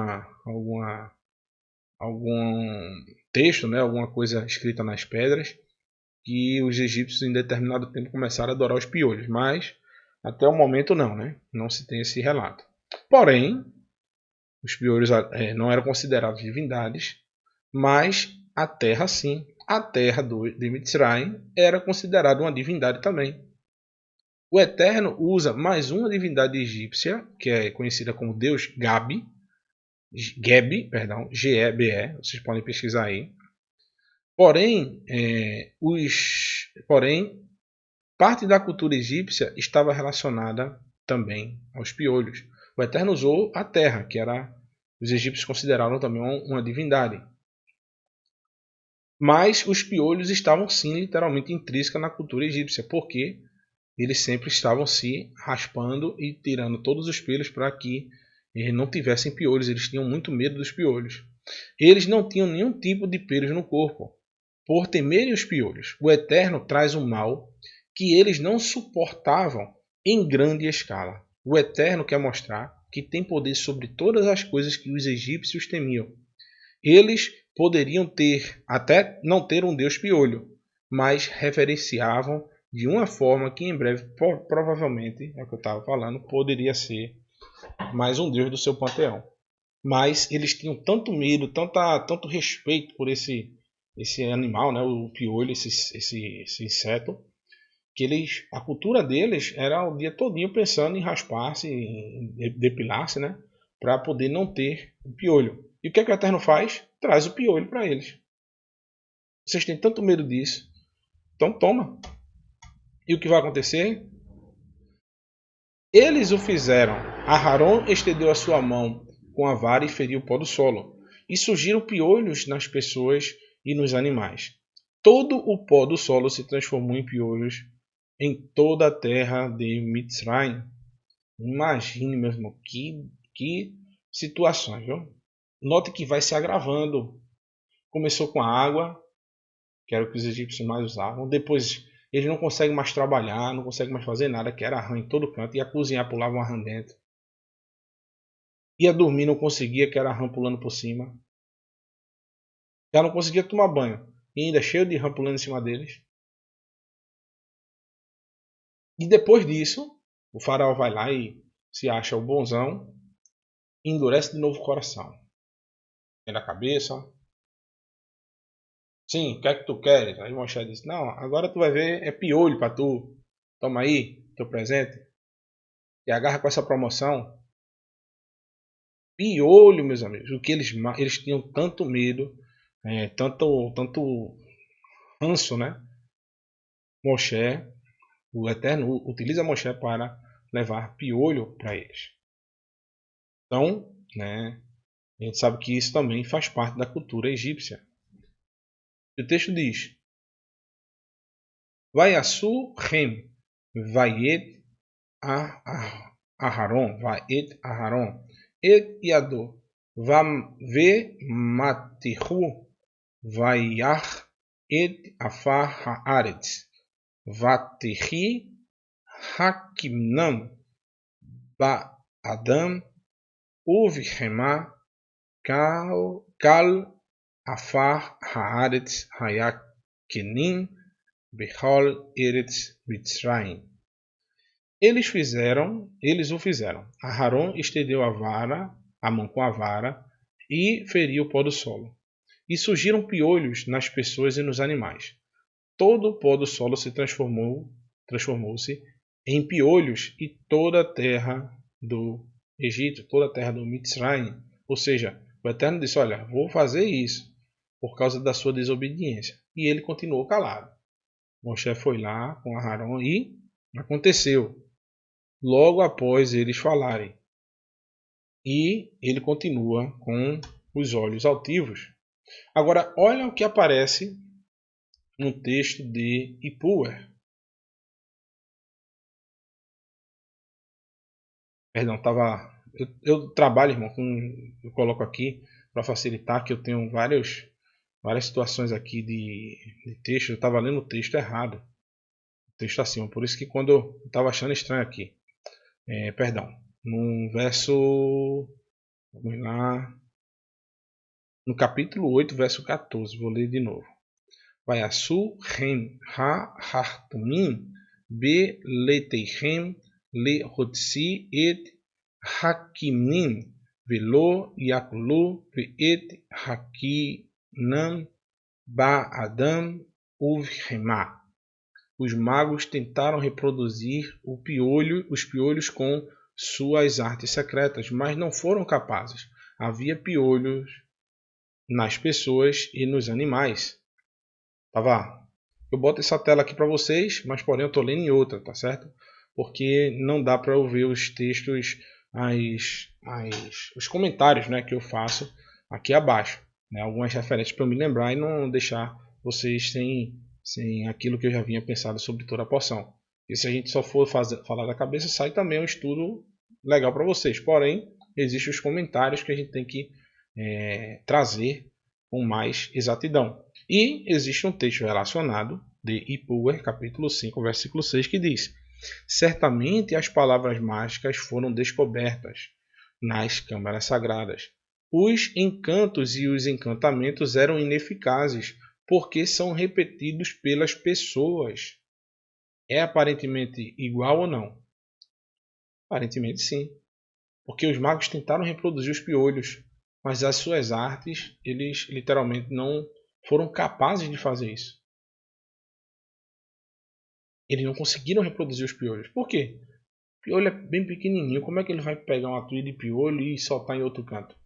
texto, né, alguma coisa escrita nas pedras, que os egípcios em determinado tempo começaram a adorar os piolhos. Mas até o momento não, né? Não se tem esse relato. Porém, os piolhos não eram considerados divindades, mas a terra sim. A terra de Mitzrayim era considerada uma divindade também. O Eterno usa mais uma divindade egípcia, que é conhecida como Deus Gebe, G-E-B-E, vocês podem pesquisar aí. Porém, parte da cultura egípcia estava relacionada também aos piolhos. O Eterno usou a terra, que os egípcios consideravam também uma divindade. Mas os piolhos estavam sim literalmente intrínsecos na cultura egípcia, porque eles sempre estavam se raspando e tirando todos os pelos para que eles não tivessem piolhos. Eles tinham muito medo dos piolhos. Eles não tinham nenhum tipo de pelos no corpo, por temerem os piolhos. O Eterno traz um mal que eles não suportavam em grande escala. O Eterno quer mostrar que tem poder sobre todas as coisas que os egípcios temiam. Eles poderiam até não ter um deus piolho, mas reverenciavam de uma forma que em breve, provavelmente, é o que eu estava falando, poderia ser mais um deus do seu panteão. Mas eles tinham tanto medo, tanto respeito por esse animal, né, o piolho, esse inseto, que a cultura deles era o dia todinho pensando em raspar-se, em depilar-se, né, para poder não ter o piolho. E o que é que o Eterno faz? Traz o piolho para eles. Vocês têm tanto medo disso, então toma. E o que vai acontecer? Eles o fizeram. Aharon estendeu a sua mão com a vara e feriu o pó do solo. E surgiram piolhos nas pessoas e nos animais. Todo o pó do solo se transformou em piolhos em toda a terra de Mitzrayim. Imagine, meu irmão, que situações, viu? Note que vai se agravando. Começou com a água, que era o que os egípcios mais usavam. Depois eles não conseguem mais trabalhar, não conseguem mais fazer nada, que era rã em todo canto. Ia cozinhar, pulava uma rã dentro. Ia dormir, não conseguia, que era rã pulando por cima. Já não conseguia tomar banho. E ainda cheio de rã pulando em cima deles. E depois disso, o faraó vai lá e se acha o bonzão. E endurece de novo o coração. Vem na cabeça. Sim, o que é que tu queres? Aí Moshe disse, não, agora tu vai ver, é piolho para tu. Toma aí, teu presente. E agarra com essa promoção. Piolho, meus amigos. O que eles tinham tanto medo, tanto ranço, né? Moshe, o Eterno utiliza Moshe para levar piolho para eles. Então, né, a gente sabe que isso também faz parte da cultura egípcia. O texto diz: Vayasu Rem, Vayet Aharon, Et Yado, Ve Matihu, Vayach Et Afar Haaretz, Vatehi Hakimnam, Ba Adam, Uvihema, Kal Afar Haaretz Hayakenim, Behol Eretz Mitzrayim. Eles o fizeram. Aharon estendeu a mão com a vara, e feriu o pó do solo. E surgiram piolhos nas pessoas e nos animais. Todo o pó do solo se transformou-se em piolhos, e toda a terra do Egito, toda a terra do Mitzrayim, ou seja, o Eterno disse: olha, vou fazer isso por causa da sua desobediência. E ele continuou calado. Moshe foi lá com Aharon e aconteceu logo após eles falarem. E ele continua com os olhos altivos. Agora, olha o que aparece no texto de Ipuer. Perdão, eu trabalho, irmão, eu coloco aqui para facilitar, que eu tenho várias situações aqui de texto. Eu estava lendo o texto errado. O texto acima. Por isso que quando eu estava achando estranho aqui. Perdão. No verso... Vamos lá. No capítulo 8, verso 14. Vou ler de novo. Vayasu Rem Ha-Hartumim Be Leteichem Le Hotsi Et Hakimim Velo Yakulu Et Hakinam Ba Adam Uvhema. Os magos tentaram reproduzir os piolhos com suas artes secretas, mas não foram capazes. Havia piolhos nas pessoas e nos animais. Eu boto essa tela aqui para vocês, mas porém eu estou lendo em outra, tá certo? Porque não dá para eu ver os textos, os comentários, né, que eu faço aqui abaixo. Né, algumas referências para eu me lembrar e não deixar vocês sem aquilo que eu já vinha pensado sobre toda a porção. E se a gente só for falar da cabeça, sai também um estudo legal para vocês. Porém, existem os comentários que a gente tem que trazer com mais exatidão. E existe um texto relacionado de Ipuer, capítulo 5, versículo 6, que diz: certamente as palavras mágicas foram descobertas nas câmaras sagradas. Os encantos e os encantamentos eram ineficazes, porque são repetidos pelas pessoas. É aparentemente igual ou não? Aparentemente sim. Porque os magos tentaram reproduzir os piolhos, mas as suas artes, eles literalmente não foram capazes de fazer isso. Eles não conseguiram reproduzir os piolhos. Por quê? O piolho é bem pequenininho. Como é que ele vai pegar uma trilha de piolho e soltar em outro canto?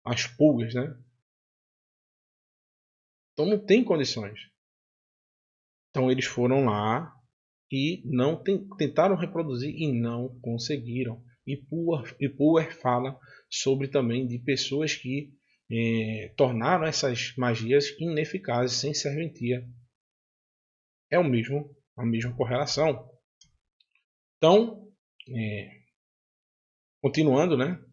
As pulgas, né? Então não tem condições. Então eles foram lá e não tentaram reproduzir e não conseguiram. E Puer fala sobre também de pessoas que tornaram essas magias ineficazes, sem serventia. É a mesma correlação. Então, continuando, né?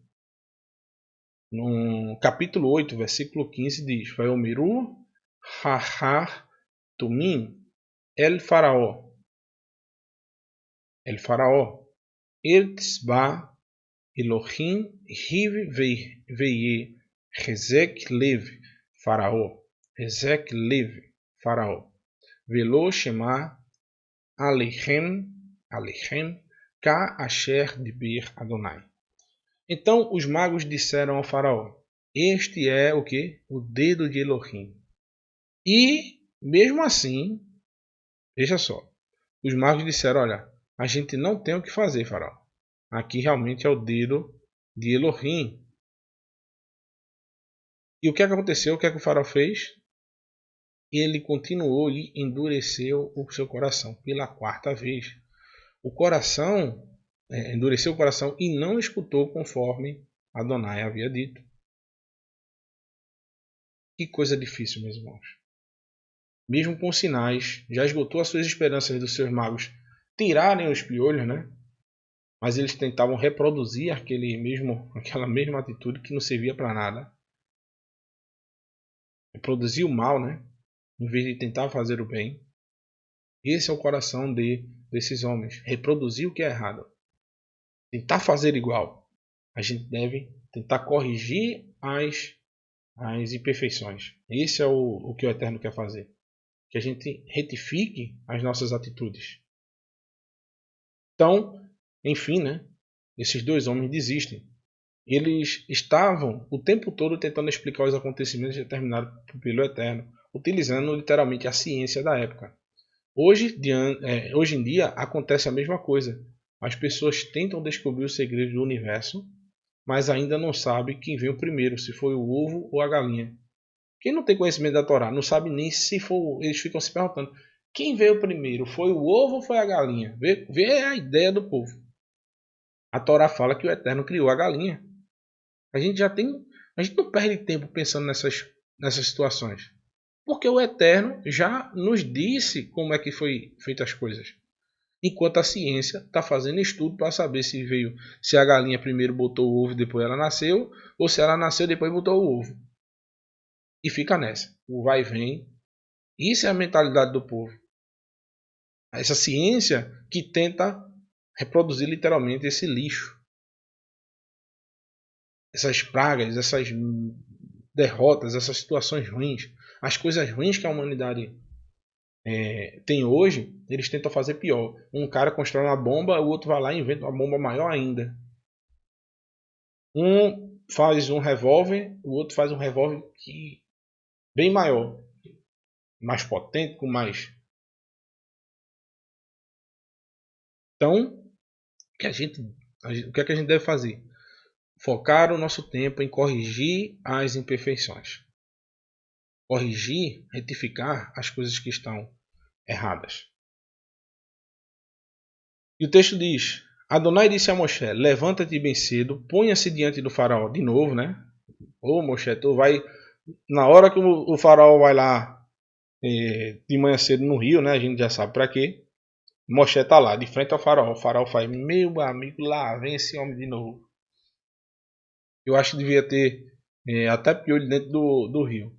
No capítulo 8, versículo 15 diz: Vayomeru Hahar Tumim El Faraó. Ertzba Elohim Hiv Veye Rezek Lev Faraó. Velo Shema Alechem Ka Asher Dibir Adonai. Então os magos disseram ao faraó: este é o que? O dedo de Elohim. E mesmo assim, veja só, os magos disseram: olha, a gente não tem o que fazer, faraó. Aqui realmente é o dedo de Elohim. E o que aconteceu? O que o faraó fez? Ele continuou e endureceu o seu coração pela quarta vez. Endureceu o coração e não escutou conforme Adonai havia dito. Que coisa difícil, meus irmãos. Mesmo com sinais, já esgotou as suas esperanças dos seus magos tirarem os piolhos, né? Mas eles tentavam reproduzir aquela mesma atitude que não servia para nada. Reproduzir o mal, né? Em vez de tentar fazer o bem. Esse é o coração desses homens. Reproduzir o que é errado. Tentar fazer igual. A gente deve tentar corrigir as imperfeições. Esse é o que o Eterno quer fazer. Que a gente retifique as nossas atitudes. Então, enfim, né? Esses dois homens desistem. Eles estavam o tempo todo tentando explicar os acontecimentos determinados pelo Eterno, utilizando literalmente a ciência da época. Hoje em dia acontece a mesma coisa. As pessoas tentam descobrir os segredos do universo, mas ainda não sabem quem veio primeiro, se foi o ovo ou a galinha. Quem não tem conhecimento da Torá não sabe nem se for. Eles ficam se perguntando: quem veio primeiro? Foi o ovo ou foi a galinha? Vê a ideia do povo. A Torá fala que o Eterno criou a galinha. A gente não perde tempo pensando nessas situações. Porque o Eterno já nos disse como é que foi feitas as coisas. Enquanto a ciência está fazendo estudo para saber se a galinha primeiro botou o ovo e depois ela nasceu, ou se ela nasceu e depois botou o ovo. E fica nessa. O vai e vem. Isso é a mentalidade do povo. Essa ciência que tenta reproduzir literalmente esse lixo. Essas pragas, essas derrotas, essas situações ruins. As coisas ruins que a humanidade tem hoje, eles tentam fazer pior. Um cara constrói uma bomba, o outro vai lá e inventa uma bomba maior ainda. Um faz um revólver, o outro faz um revólver bem maior, mais potente, com mais. Então, o que é que a gente deve fazer? Focar o nosso tempo em corrigir as imperfeições. Corrigir, retificar as coisas que estão erradas. E o texto diz: Adonai disse a Moshe: levanta-te bem cedo, ponha-se diante do faraó. De novo, né? Ô Moshe, tu vai. Na hora que o faraó vai lá de manhã cedo no rio, né? A gente já sabe para quê. Moshe tá lá, de frente ao faraó. O faraó faz: meu amigo, lá vem esse homem de novo. Eu acho que devia ter até piolho dentro do rio.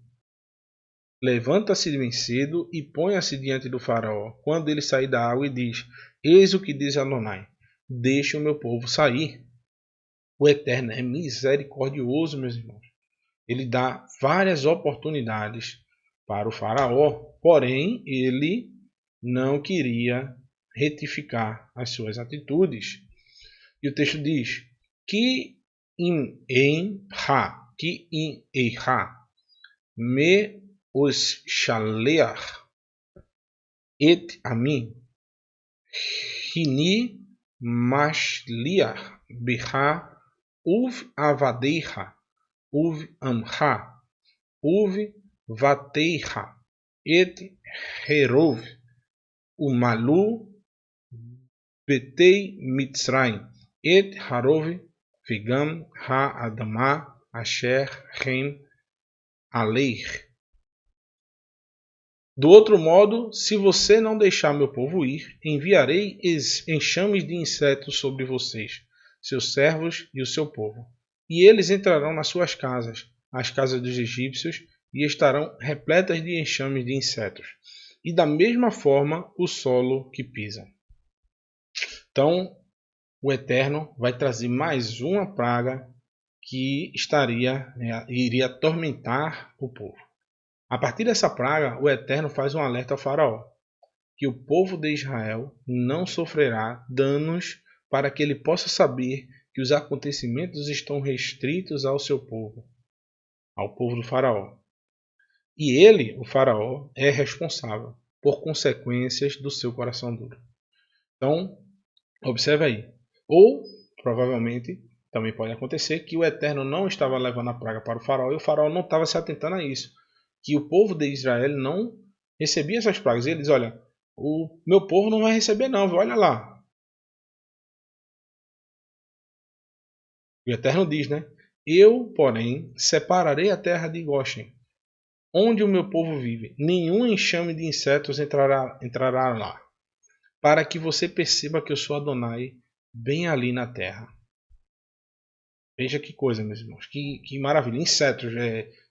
Levanta-se bem cedo e ponha-se diante do faraó, quando ele sair da água, e diz: eis o que diz Adonai: deixe o meu povo sair. O Eterno é misericordioso, meus irmãos. Ele dá várias oportunidades para o faraó, porém ele não queria retificar as suas atitudes. E o texto diz: que in eiha me os shaleach et ami hini mashliach biha uv avadeiha uv amha uv vateiha et herov umalu betei mitzrayim et harov vegam ha-adama asher chen aleich. Do outro modo, se você não deixar meu povo ir, enviarei enxames de insetos sobre vocês, seus servos e o seu povo. E eles entrarão nas suas casas, as casas dos egípcios, e estarão repletas de enxames de insetos. E da mesma forma o solo que pisam. Então, o Eterno vai trazer mais uma praga que iria atormentar o povo. A partir dessa praga, o Eterno faz um alerta ao faraó, que o povo de Israel não sofrerá danos, para que ele possa saber que os acontecimentos estão restritos ao seu povo, ao povo do faraó. E ele, o faraó, é responsável por consequências do seu coração duro. Então, observe aí. Ou, provavelmente, também pode acontecer que o Eterno não estava levando a praga para o faraó e o faraó não estava se atentando a isso. Que o povo de Israel não recebia essas pragas. E ele diz: olha, o meu povo não vai receber não, viu? Olha lá. E o Eterno diz, né? Eu, porém, separarei a terra de Goshen onde o meu povo vive, nenhum enxame de insetos entrará lá, para que você perceba que eu sou Adonai bem ali na terra. Veja que coisa, meus irmãos, que maravilha. Insetos,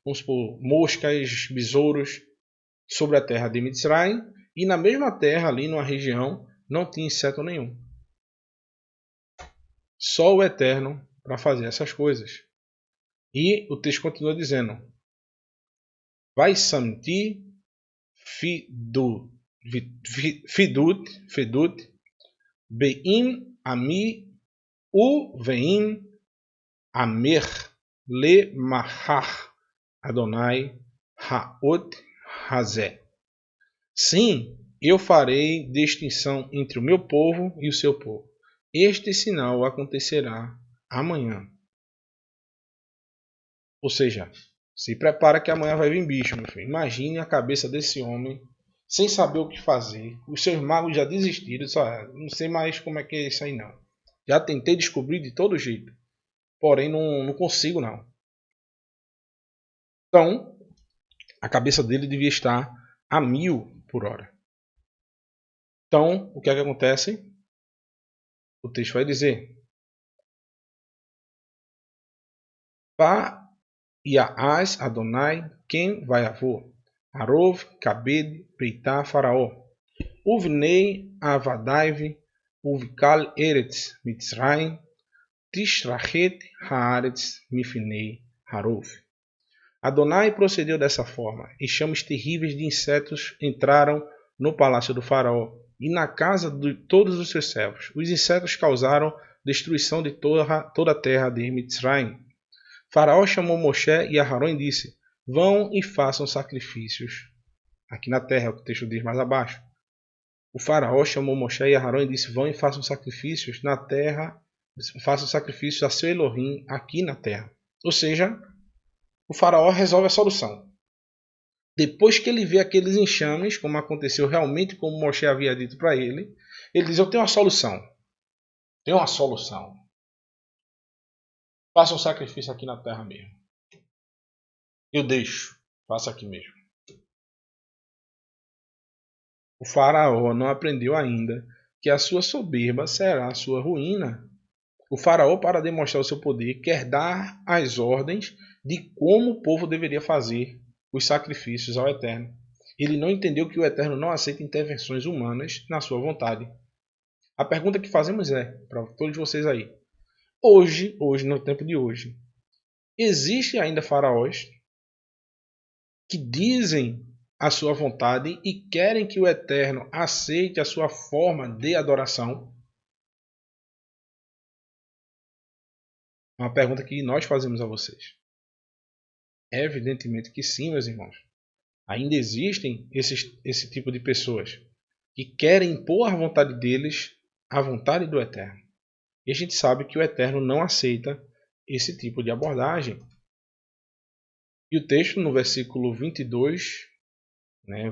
vamos supor, moscas, besouros sobre a terra de Mitzrayim, e na mesma terra, ali numa região, não tinha inseto nenhum. Só o Eterno para fazer essas coisas. E o texto continua dizendo: vai samti fidut beim ami u veim amer le mahar Adonai haot hazé. Sim, eu farei distinção entre o meu povo e o seu povo. Este sinal acontecerá amanhã. Ou seja, se prepara que amanhã vai vir bicho, meu filho. Imagine a cabeça desse homem sem saber o que fazer. Os seus magos já desistiram. Só, não sei mais como é que é isso aí não. Já tentei descobrir de todo jeito. Porém, não consigo não. Então, a cabeça dele devia estar a 1000 por hora. Então, o que é que acontece? O texto vai dizer: Vá Yaaz Adonai Ken Vayavô Arov Kabed Peitá Faraó Uvnei Avadaiv Uvkal Eretz Mitzrayim Tishrachet Haaretz Mifnei Harov. Adonai procedeu dessa forma, e chamas terríveis de insetos entraram no palácio do faraó e na casa de todos os seus servos. Os insetos causaram destruição de toda a terra de Mitzrayim. Faraó chamou Moshe e Aharon e disse: Vão e façam sacrifícios. Aqui na terra, é o que o texto diz mais abaixo. O faraó chamou Moshe e Aharon e disse: Vão e façam sacrifícios na terra, façam sacrifícios a seu Elohim aqui na terra. Ou seja, o faraó resolve a solução. Depois que ele vê aqueles enxames, como aconteceu realmente como Moshe havia dito para ele, ele diz: Eu tenho uma solução. Tenho uma solução. Faça um sacrifício aqui na terra mesmo. Eu deixo. Faça aqui mesmo. O faraó não aprendeu ainda que a sua soberba será a sua ruína. O faraó, para demonstrar o seu poder, quer dar as ordens de como o povo deveria fazer os sacrifícios ao Eterno. Ele não entendeu que o Eterno não aceita intervenções humanas na sua vontade. A pergunta que fazemos é, para todos vocês aí, hoje, no tempo de hoje, existe ainda faraós que dizem a sua vontade e querem que o Eterno aceite a sua forma de adoração? É uma pergunta que nós fazemos a vocês. Evidentemente que sim, meus irmãos. Ainda existem esse tipo de pessoas que querem impor a vontade deles à vontade do Eterno. E a gente sabe que o Eterno não aceita esse tipo de abordagem. E o texto, no versículo 22,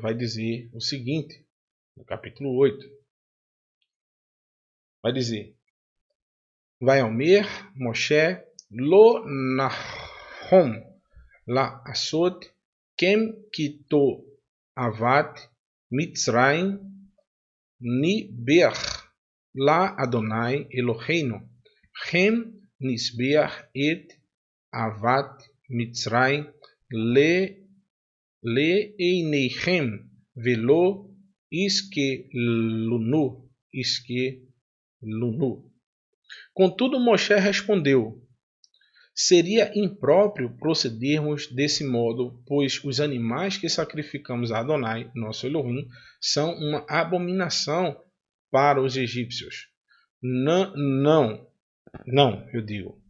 vai dizer o seguinte, no capítulo 8. Vai dizer: Vaiomer Moshe lo nahom la asot kem kito avat Mitzrayim ni beach la Adonai Eloheinu hem nisbeach et avat Mitzrayim le einechem velo iske lunu. Contudo, Moshe respondeu: Seria impróprio procedermos desse modo, pois os animais que sacrificamos a Adonai, nosso Elohim, são uma abominação para os egípcios. Não, eu digo.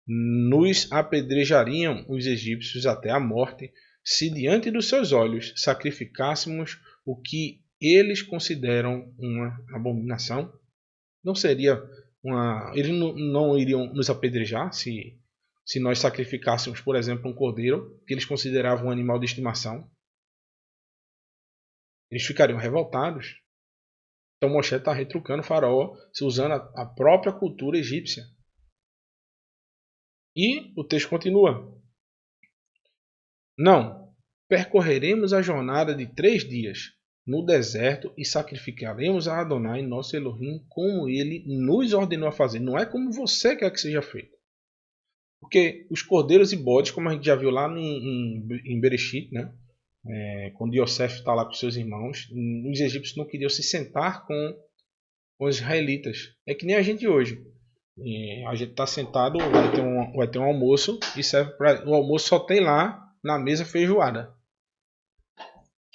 Nos apedrejariam os egípcios até a morte, se diante dos seus olhos sacrificássemos o que eles consideram uma abominação. Não seria eles não iriam nos apedrejar se nós sacrificássemos, por exemplo, um cordeiro que eles consideravam um animal de estimação. Eles ficariam revoltados. Então Moshe está retrucando o faraó, usando a própria cultura egípcia. E o texto continua. Não, percorreremos a jornada de 3 dias no deserto e sacrificaremos a Adonai, nosso Elohim, como ele nos ordenou a fazer. Não é como você quer que seja feito. Porque os cordeiros e bodes, como a gente já viu lá em Bereshit, né? Quando Yosef está lá com seus irmãos, os egípcios não queriam se sentar com os israelitas. É que nem a gente hoje. A gente está sentado, vai ter um almoço e serve para o almoço só tem lá na mesa feijoada.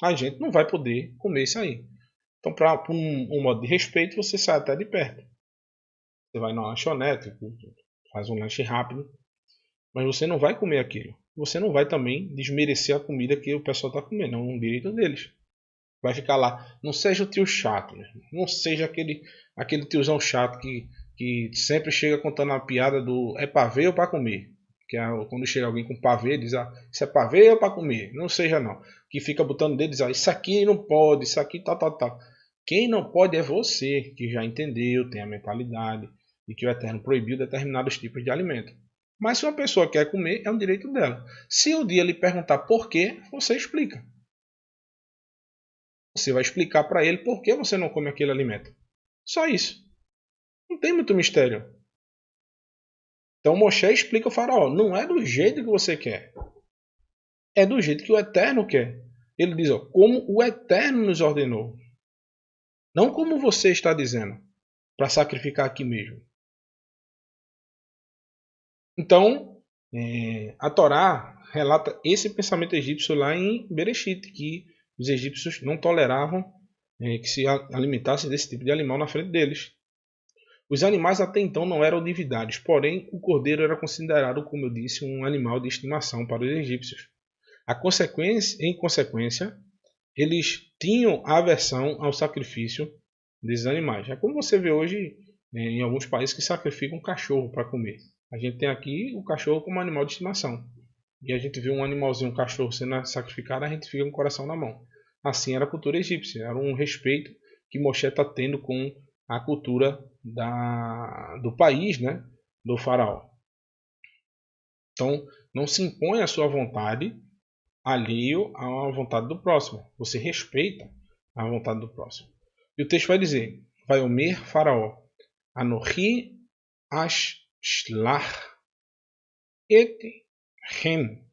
A gente não vai poder comer isso aí. Então, para um modo de respeito, você sai até de perto. Você vai na lanchonete, faz um lanche rápido, mas você não vai comer aquilo. Você não vai também desmerecer a comida que o pessoal está comendo, é um direito deles. Vai ficar lá. Não seja o tio chato, né? Não seja aquele tiozão chato que sempre chega contando a piada do é para ver ou para comer. Que é quando chega alguém com pavê, diz, isso é para ver ou para comer? Não seja não. Que fica botando deles, isso aqui não pode, isso aqui tal. Quem não pode é você, que já entendeu, tem a mentalidade de que o Eterno proibiu determinados tipos de alimento. Mas se uma pessoa quer comer, é um direito dela. Se o dia lhe perguntar por quê, você explica. Você vai explicar para ele por que você não come aquele alimento. Só isso. Não tem muito mistério. Então Moshe explica ao faraó, não é do jeito que você quer. É do jeito que o Eterno quer. Ele diz, como o Eterno nos ordenou. Não como você está dizendo, para sacrificar aqui mesmo. Então, a Torá relata esse pensamento egípcio lá em Bereshit, que os egípcios não toleravam que se alimentassem desse tipo de animal na frente deles. Os animais até então não eram divindades, porém o cordeiro era considerado, como eu disse, um animal de estimação para os egípcios. Em consequência, eles tinham aversão ao sacrifício desses animais. É como você vê hoje em alguns países que sacrificam um cachorro para comer. A gente tem aqui o cachorro como animal de estimação. E a gente vê um animalzinho, um cachorro sendo sacrificado, a gente fica com o coração na mão. Assim era a cultura egípcia, era um respeito que Moshe está tendo com a cultura do país, né, do faraó. Então, não se impõe a sua vontade alheio à vontade do próximo. Você respeita a vontade do próximo. E o texto vai dizer, vai omer faraó, Anochi ashlach et hem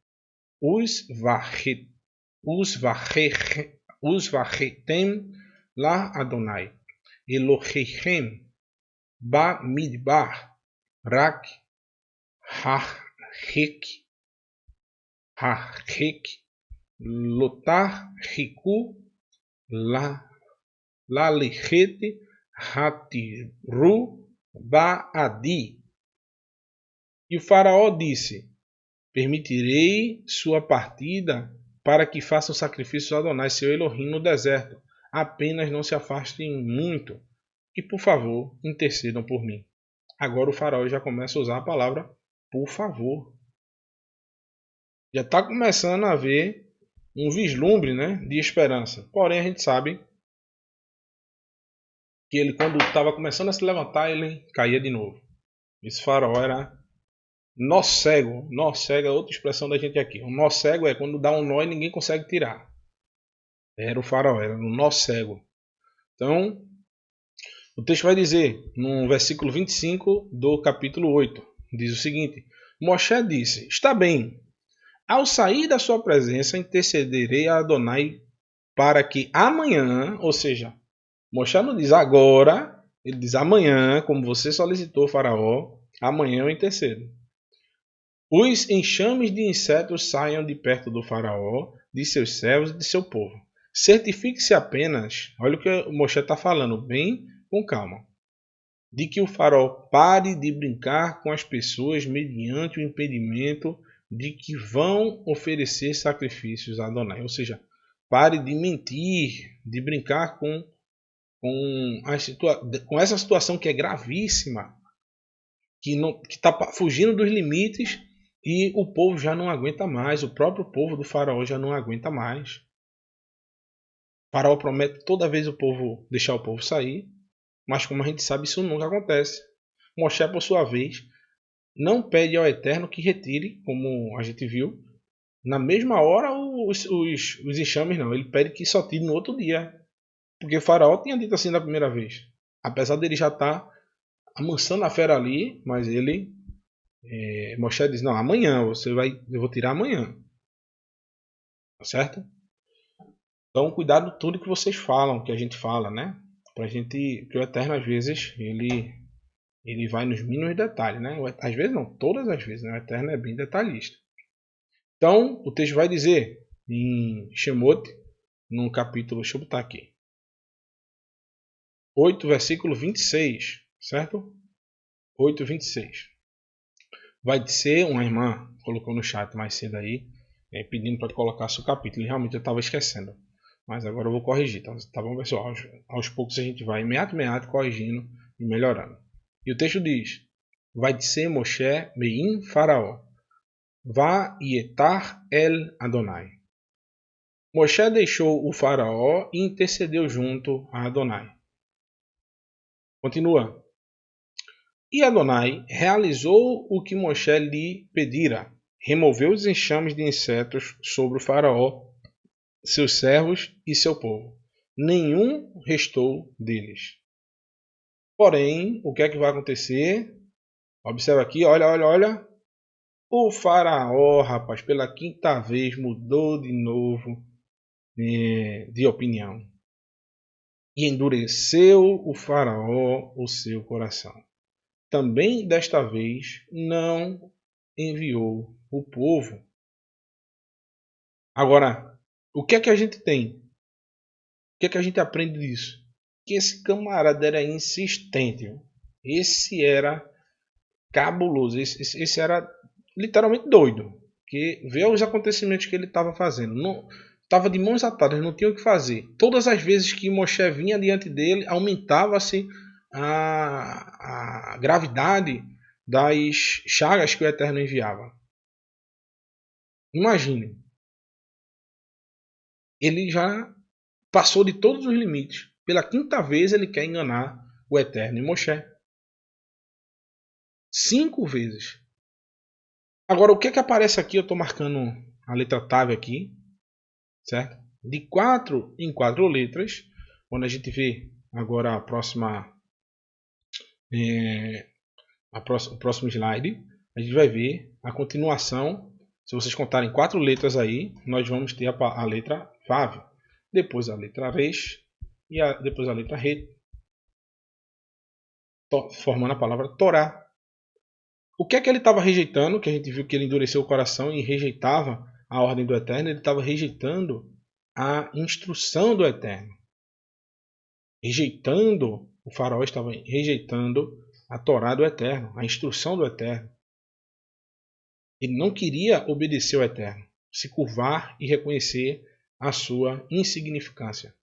usvachetem la Adonai Elohechem ba midbar rak hachek lotar riku la lechet hatiru baadi. E o faraó disse, permitirei sua partida para que faça o sacrifício a Adonai, seu Elohim, no deserto. Apenas não se afastem muito e, por favor, intercedam por mim. Agora o faraó já começa a usar a palavra por favor. Já está começando a haver um vislumbre, né, de esperança. Porém, a gente sabe que ele, quando estava começando a se levantar, ele caía de novo. Esse faraó era nó cego. Nó cego é outra expressão da gente aqui. Um nó cego é quando dá um nó e ninguém consegue tirar. Era o faraó, era um nó cego. Então, o texto vai dizer, no versículo 25 do capítulo 8, diz o seguinte, Moshe disse, está bem, ao sair da sua presença intercederei a Adonai para que amanhã, ou seja, Moshe não diz agora, ele diz amanhã, como você solicitou, faraó, amanhã eu intercedo. Os enxames de insetos saiam de perto do faraó, de seus servos e de seu povo. Certifique-se apenas, olha o que o Moshe está falando, bem com calma, de que o faraó pare de brincar com as pessoas mediante o impedimento de que vão oferecer sacrifícios a Adonai. Ou seja, pare de mentir, de brincar com essa situação que é gravíssima, que está fugindo dos limites e o povo já não aguenta mais, o próprio povo do faraó já não aguenta mais. O faraó promete toda vez deixar o povo sair, mas como a gente sabe, isso nunca acontece. Moshe, por sua vez, não pede ao Eterno que retire, como a gente viu, Na mesma hora, os enxames não. Ele pede que só tire no outro dia. Porque o faraó tinha dito assim da primeira vez. Apesar dele já estar amansando a fera ali, mas ele... Moshe diz, não, amanhã, eu vou tirar amanhã. Tá certo? Então, cuidado com tudo que vocês falam, que a gente fala, né? Que o Eterno, às vezes, ele vai nos mínimos detalhes, né? Às vezes não, todas as vezes, né? O Eterno é bem detalhista. Então, o texto vai dizer em Shemot, no capítulo, deixa eu botar aqui, 8, versículo 26, certo? 8, 26. Vai dizer, uma irmã colocou no chat mais cedo aí, pedindo para colocar seu capítulo, e realmente eu estava esquecendo. Mas agora eu vou corrigir, tá bom, pessoal? Aos poucos a gente vai meado corrigindo e melhorando. E o texto diz, vai dizer Moshe Meim Faraó, Va Yetar El Adonai. Moshe deixou o faraó e intercedeu junto a Adonai. Continua. E Adonai realizou o que Moshe lhe pedira. Removeu os enxames de insetos sobre o faraó, seus servos e seu povo. Nenhum restou deles. Porém, o que é que vai acontecer? Observa aqui, olha. O faraó, rapaz, pela quinta vez mudou de novo de opinião. E endureceu o faraó o seu coração. Também desta vez não enviou o povo. Agora, o que é que a gente tem? O que é que a gente aprende disso? Que esse camarada era insistente. Esse era cabuloso. Esse era literalmente doido. Que vê os acontecimentos que ele estava fazendo. Estava de mãos atadas, não tinha o que fazer. Todas as vezes que Moshe vinha diante dele, aumentava-se a gravidade das chagas que o Eterno enviava. Imagine. Ele já passou de todos os limites. Pela quinta vez ele quer enganar o Eterno e Moshe. 5 vezes. Agora, o que é que aparece aqui? Eu estou marcando a letra Tav aqui. Certo? De 4 em 4 letras. Quando a gente vê agora o próximo slide, a gente vai ver a continuação. Se vocês contarem 4 letras aí, nós vamos ter a letra Vav. Depois a letra Resh e depois a letra Re, formando a palavra Torá. O que é que ele estava rejeitando? Que a gente viu que ele endureceu o coração e rejeitava a ordem do Eterno. Ele estava rejeitando a instrução do Eterno. O faraó estava rejeitando a Torá do Eterno, a instrução do Eterno. Ele não queria obedecer ao Eterno, se curvar e reconhecer a sua insignificância.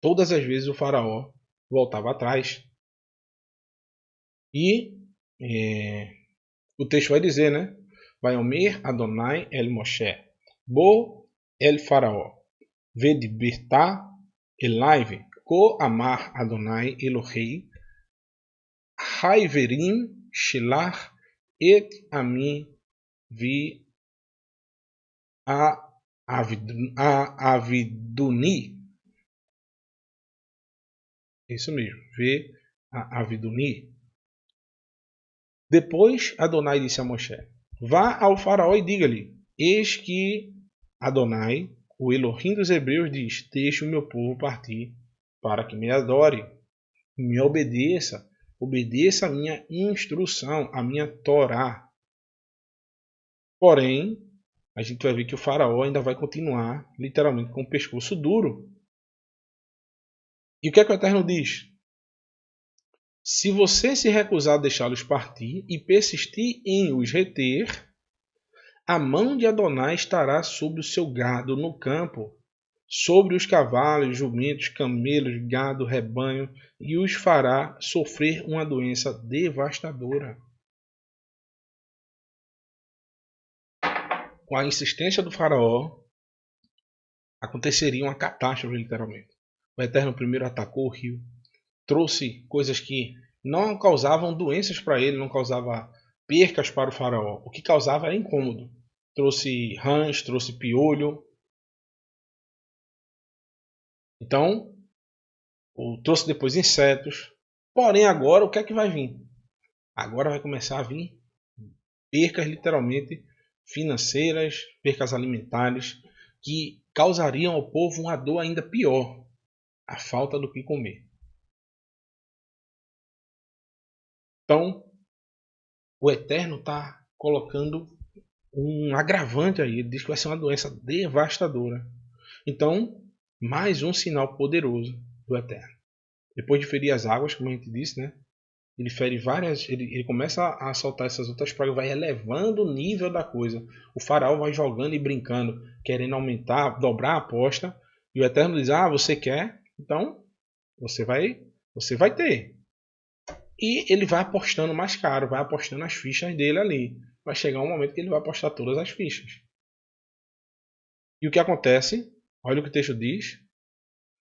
Todas as vezes o faraó voltava atrás. E o texto vai dizer, né? Vai Omer Adonai el Moshe, Bo el faraó, Vedibirta elaive, Ko amar Adonai Elohei, Haiverim Shilach et ami vi a aviduni. Isso mesmo, vi a aviduni. Depois Adonai disse a Moshe, vá ao faraó e diga-lhe, eis que Adonai, o Elohim dos hebreus, diz, deixe o meu povo partir para que me adore, me obedeça a minha instrução, a minha Torá. Porém, a gente vai ver que o faraó ainda vai continuar, literalmente, com o pescoço duro. E o que é que o Eterno diz? Se você se recusar a deixá-los partir e persistir em os reter, a mão de Adonai estará sobre o seu gado no campo, sobre os cavalos, jumentos, camelos, gado, rebanho, e os fará sofrer uma doença devastadora. Com a insistência do faraó, aconteceria uma catástrofe, literalmente. O Eterno primeiro atacou o rio, trouxe coisas que não causavam doenças para ele, não causava percas para o faraó. O que causava era incômodo. trouxe rãs, trouxe piolho. Então, trouxe depois insetos. Porém, agora o que é que vai vir? Agora vai começar a vir percas literalmente financeiras, percas alimentares, que causariam ao povo uma dor ainda pior, a falta do que comer. Então, o Eterno está colocando um agravante aí. Ele diz que vai ser uma doença devastadora. Então, mais um sinal poderoso do Eterno. Depois de ferir as águas, como a gente disse, né? Ele fere várias. Ele começa a soltar essas outras pragas, vai elevando o nível da coisa. O faraó vai jogando e brincando, querendo aumentar, dobrar a aposta. E o Eterno diz: ah, você quer? Então você vai ter. E ele vai apostando mais caro, vai apostando as fichas dele ali. Vai chegar um momento que ele vai apostar todas as fichas. E o que acontece? Olha o que o texto diz.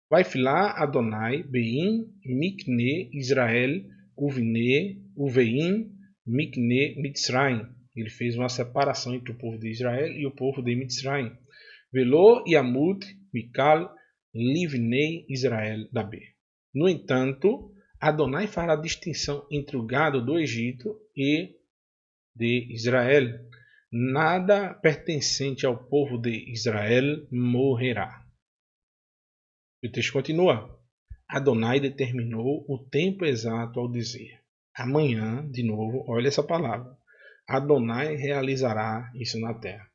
Vai filar Adonai, Beim, Mikne, Israel, Uveim, Mikne, Mitzrayim. Ele fez uma separação entre o povo de Israel e o povo de Mitzrayim. Velo Yamut, Mikal, Livnei, Israel, da B. No entanto, Adonai fará distinção entre o gado do Egito e de Israel. Nada pertencente ao povo de Israel morrerá. E o texto continua. Adonai determinou o tempo exato ao dizer: amanhã, de novo, olha essa palavra. Adonai realizará isso na terra.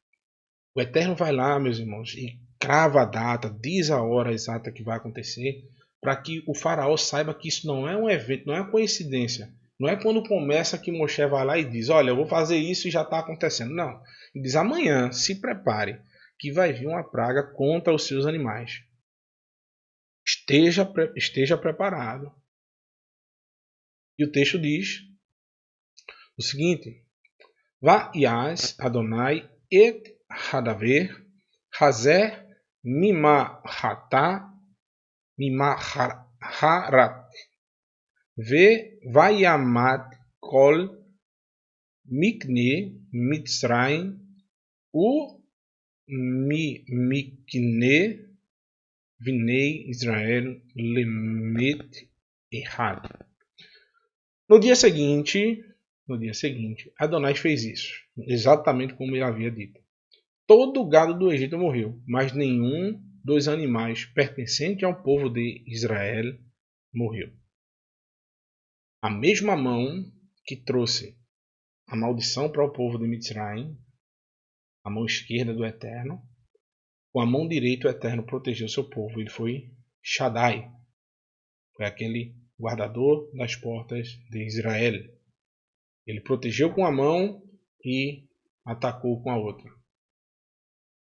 O Eterno vai lá, meus irmãos, e crava a data, diz a hora exata que vai acontecer, para que o faraó saiba que isso não é um evento, não é uma coincidência. Não é quando começa que Moshe vai lá e diz: olha, eu vou fazer isso e já está acontecendo. Não. Ele diz: amanhã, se prepare, que vai vir uma praga contra os seus animais. Esteja preparado. E o texto diz o seguinte: Va'yas Adonai et hadaver hazer mimaharat ve vayamat kol mikne mitzrayim u mikne Vinei Israel Lemet Ehad. No dia seguinte, Adonai fez isso, exatamente como ele havia dito. Todo o gado do Egito morreu, mas nenhum dos animais pertencentes ao povo de Israel morreu. A mesma mão que trouxe a maldição para o povo de Mitzrayim, a mão esquerda do Eterno, com a mão direita o Eterno protegeu seu povo. Ele foi Shaddai. Foi aquele guardador das portas de Israel. Ele protegeu com a mão e atacou com a outra.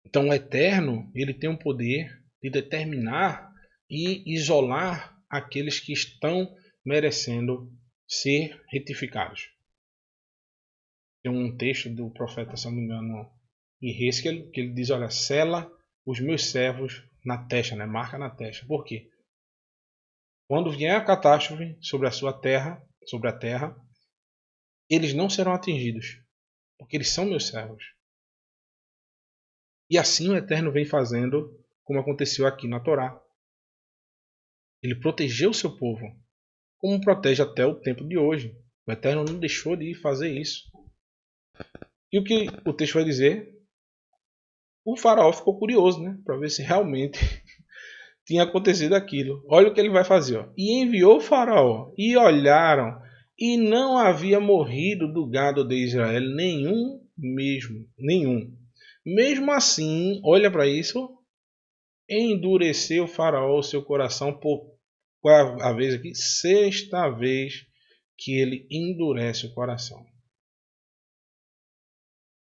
Então o Eterno, ele tem o poder de determinar e isolar aqueles que estão merecendo ser retificados. Tem um texto do profeta, se não me engano, Yehezkel, que ele diz: olha, sela os meus servos na testa, né? Marca na testa. Por quê? Quando vier a catástrofe sobre a sua terra, sobre a terra, eles não serão atingidos, porque eles são meus servos. E assim o Eterno vem fazendo, como aconteceu aqui na Torá. Ele protegeu o seu povo, como protege até o tempo de hoje. O Eterno não deixou de fazer isso. E o que o texto vai dizer? O faraó ficou curioso, né, para ver se realmente tinha acontecido aquilo. Olha o que ele vai fazer. Ó. E enviou o faraó, e olharam, e não havia morrido do gado de Israel nenhum mesmo. Nenhum. Mesmo assim, olha para isso, endureceu o faraó o seu coração por a vez aqui, sexta vez que ele endurece o coração.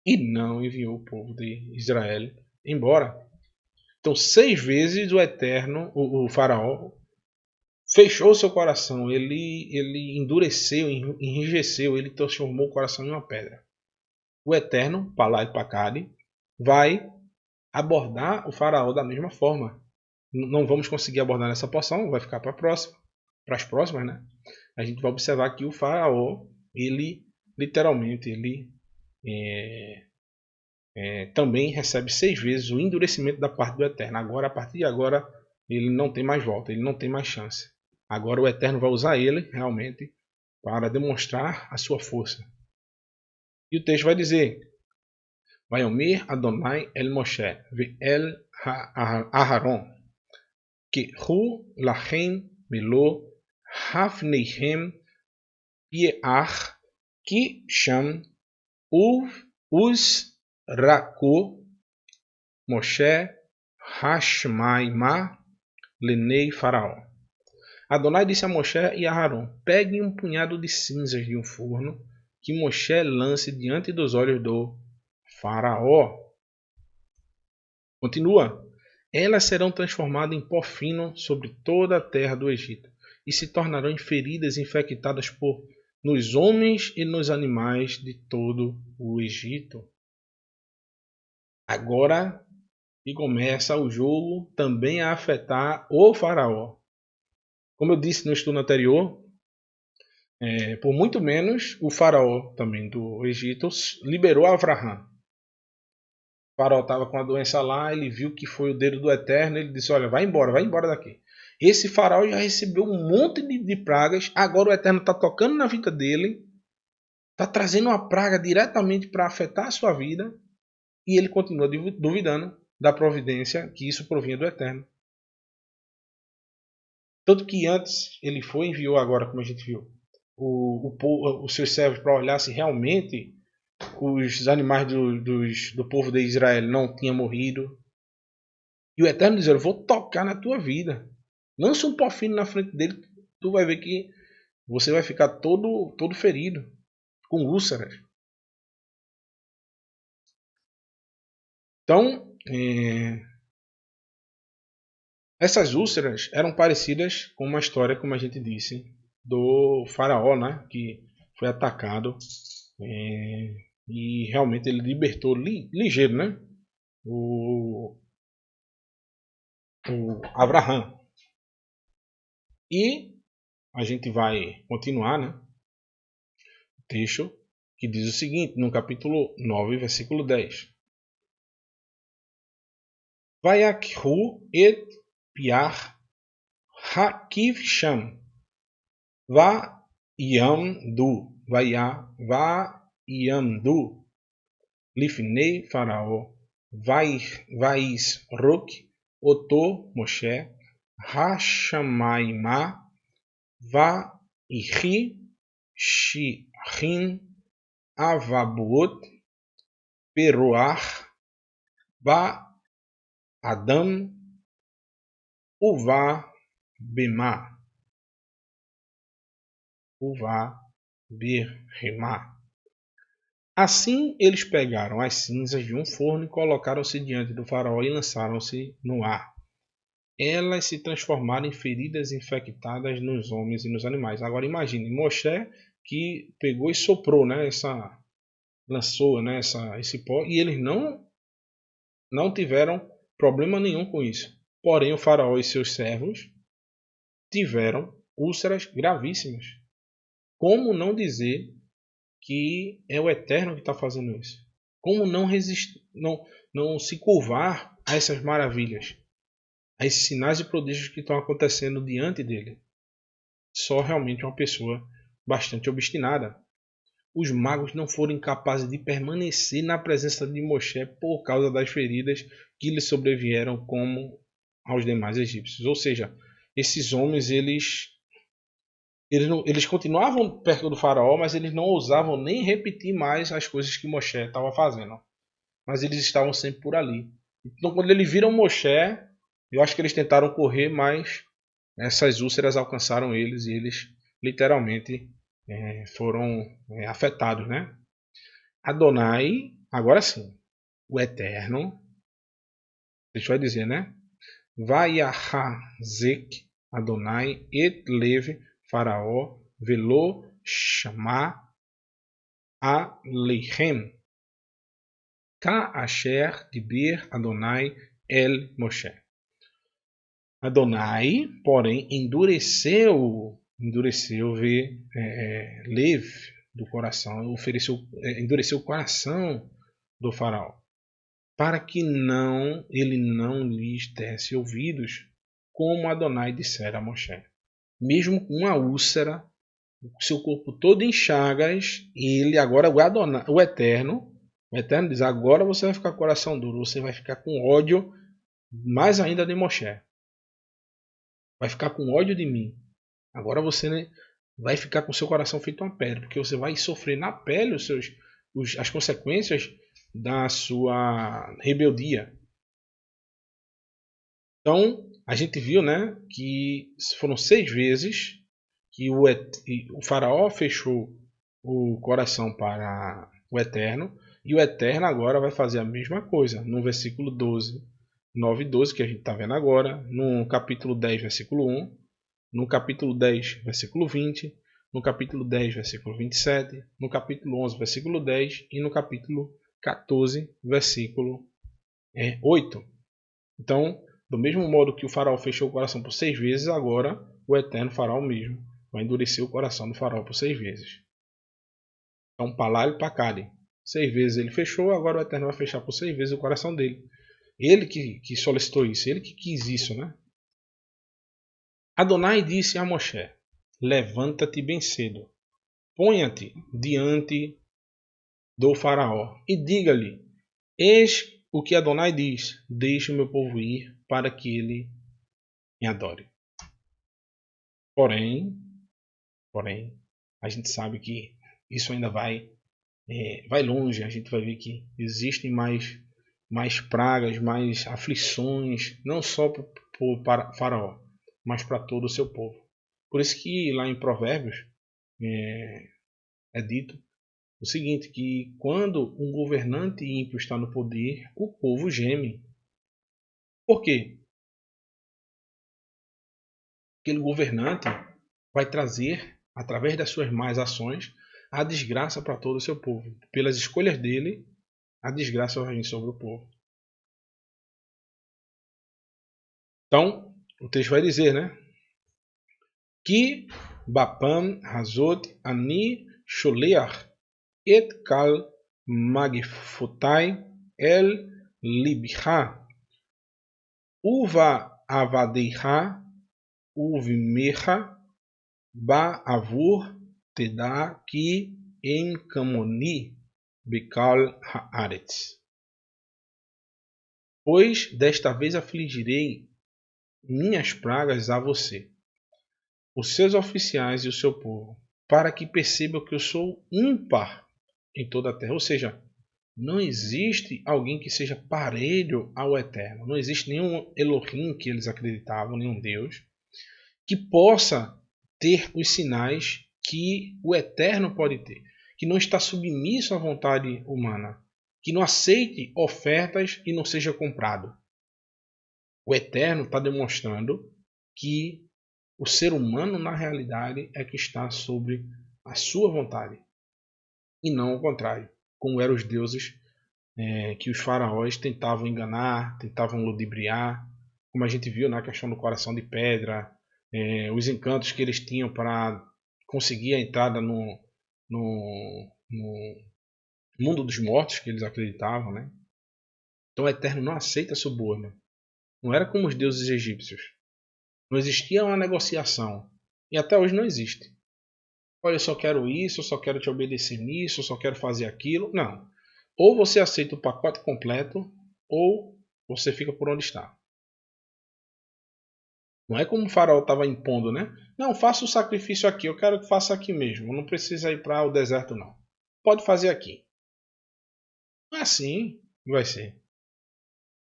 E não enviou o povo de Israel embora. Então, 6 vezes o Eterno, o faraó, fechou seu coração, ele endureceu, enrijeceu, ele transformou o coração em uma pedra. O Eterno, Palai Pacade, vai abordar o faraó da mesma forma. Não vamos conseguir abordar nessa porção, vai ficar para as próximas, né? A gente vai observar que o faraó, ele literalmente, ele também recebe 6 vezes o endurecimento da parte do Eterno. Agora, a partir de agora, ele não tem mais volta, ele não tem mais chance. Agora o Eterno vai usar ele realmente para demonstrar a sua força. E o texto vai dizer: Vayomer Adonai el Moshe ve'el Aharon que hu lachem melo hafneihem yeach ki sham us rako Moshe hashmaima lenei faraó. Adonai disse a Moshe e a Aharon: peguem um punhado de cinzas de um forno que Moshe lance diante dos olhos do faraó. Continua. Elas serão transformadas em pó fino sobre toda a terra do Egito e se tornarão em feridas infectadas nos homens e nos animais de todo o Egito. Agora que começa o jogo também a afetar o faraó. Como eu disse no estudo anterior, por muito menos o faraó também do Egito liberou Avraham. O faraó estava com a doença lá, ele viu que foi o dedo do Eterno, ele disse: olha, vai embora daqui. Esse faraó já recebeu um monte de pragas, agora o Eterno está tocando na vida dele, está trazendo uma praga diretamente para afetar a sua vida, e ele continua duvidando da providência que isso provinha do Eterno. Tanto que antes ele enviou agora, como a gente viu, os seus servos para olhar se realmente os animais do povo de Israel não tinham morrido. E o Eterno diz: eu vou tocar na tua vida. Lança um pó fino na frente dele, tu vai ver que você vai ficar todo ferido, com úlceras. Então, essas úlceras eram parecidas com uma história, como a gente disse, do faraó, né, que foi atacado e realmente ele libertou ligeiro, né, o Avraham. E a gente vai continuar, né, o texto que diz o seguinte, no capítulo 9, versículo 10. Vayakhu et piach hakiv sham vayamdu lifnei faraó vaisrok oto Moshe hashamayma vaihi shichin avabuot peroach Adam Uva Bema Uva Birrima. Assim eles pegaram as cinzas de um forno e colocaram-se diante do faraó e lançaram-se no ar. Elas se transformaram em feridas infectadas nos homens e nos animais. Agora imagine, Moshe que pegou e soprou, né, lançou, né, esse pó, e eles não tiveram problema nenhum com isso. Porém, o faraó e seus servos tiveram úlceras gravíssimas. Como não dizer que é o Eterno que está fazendo isso? Como não resistir, não se curvar a essas maravilhas, a esses sinais e prodígios que estão acontecendo diante dele? Só realmente uma pessoa bastante obstinada. Os magos não foram capazes de permanecer na presença de Moshe por causa das feridas que lhe sobrevieram como aos demais egípcios. Ou seja, esses homens eles continuavam perto do faraó, mas eles não ousavam nem repetir mais as coisas que Moshe estava fazendo. Mas eles estavam sempre por ali. Então quando eles viram Moshe, eu acho que eles tentaram correr, mas essas úlceras alcançaram eles e eles literalmente foram afetados, né? Adonai, agora sim, o Eterno, deixa eu dizer, né? Vayahazek Adonai et lev faraó velo shama alechem ka asher diber Adonai el Moshe. Adonai, porém, endureceu Lev do coração, endureceu o coração do faraó. para que ele não lhes desse ouvidos, como Adonai dissera a Moshe. Mesmo com uma úlcera, seu corpo todo em chagas, ele agora, o Eterno diz, agora você vai ficar com o coração duro, você vai ficar com ódio mais ainda de Moshe. Vai ficar com ódio de mim. Agora você vai ficar com seu coração feito uma pedra, porque você vai sofrer na pele as consequências da sua rebeldia. Então, a gente viu, né, que foram 6 vezes que o faraó fechou o coração para o Eterno, e o Eterno agora vai fazer a mesma coisa, no versículo 12, 9 e 12, que a gente está vendo agora, no capítulo 10, versículo 1, no capítulo 10, versículo 20, no capítulo 10, versículo 27, no capítulo 11, versículo 10 e no capítulo 14, versículo 8. Então, do mesmo modo que o faraó fechou o coração por 6 vezes, agora o Eterno fará o mesmo. Vai endurecer o coração do faraó por 6 vezes. Então, palá e pacade. 6 vezes ele fechou, agora o Eterno vai fechar por 6 vezes o coração dele. Ele que solicitou isso, ele que quis isso, né? Adonai disse a Moshe, levanta-te bem cedo, ponha-te diante do faraó e diga-lhe, eis o que Adonai diz, deixe o meu povo ir para que ele me adore. Porém, a gente sabe que isso ainda vai longe, a gente vai ver que existem mais pragas, mais aflições, não só para o faraó, mas para todo o seu povo. Por isso que lá em Provérbios é dito o seguinte, que quando um governante ímpio está no poder, o povo geme. Por quê? Aquele governante vai trazer, através das suas más ações, a desgraça para todo o seu povo. Pelas escolhas dele, a desgraça vai vir sobre o povo. Então, o texto vai dizer, né? Que Bapam Hazot Ani Sholeach et Kal Magfotai El Libcha Uva Avadeiha Uvimecha Ba'avur Teda Ki Enkamoni Bekal Haaretz. Pois desta vez afligirei minhas pragas a você, os seus oficiais e o seu povo, para que percebam que eu sou ímpar em toda a terra. Ou seja, não existe alguém que seja parelho ao Eterno. Não existe nenhum Elohim que eles acreditavam, nenhum Deus, que possa ter os sinais que o Eterno pode ter, que não está submisso à vontade humana, que não aceite ofertas e não seja comprado. O Eterno está demonstrando que o ser humano, na realidade, é que está sobre a sua vontade, e não o contrário, como eram os deuses que os faraós tentavam enganar, tentavam ludibriar, como a gente viu na questão do coração de pedra, os encantos que eles tinham para conseguir a entrada no mundo dos mortos, que eles acreditavam, né? Então o Eterno não aceita suborno. Não era como os deuses egípcios. Não existia uma negociação. E até hoje não existe. Olha, eu só quero isso, eu só quero te obedecer nisso, eu só quero fazer aquilo. Não. Ou você aceita o pacote completo, ou você fica por onde está. Não é como o faraó estava impondo, né? Não, faça o sacrifício aqui, eu quero que faça aqui mesmo. Não precisa ir para o deserto, não. Pode fazer aqui. Não é assim que vai ser.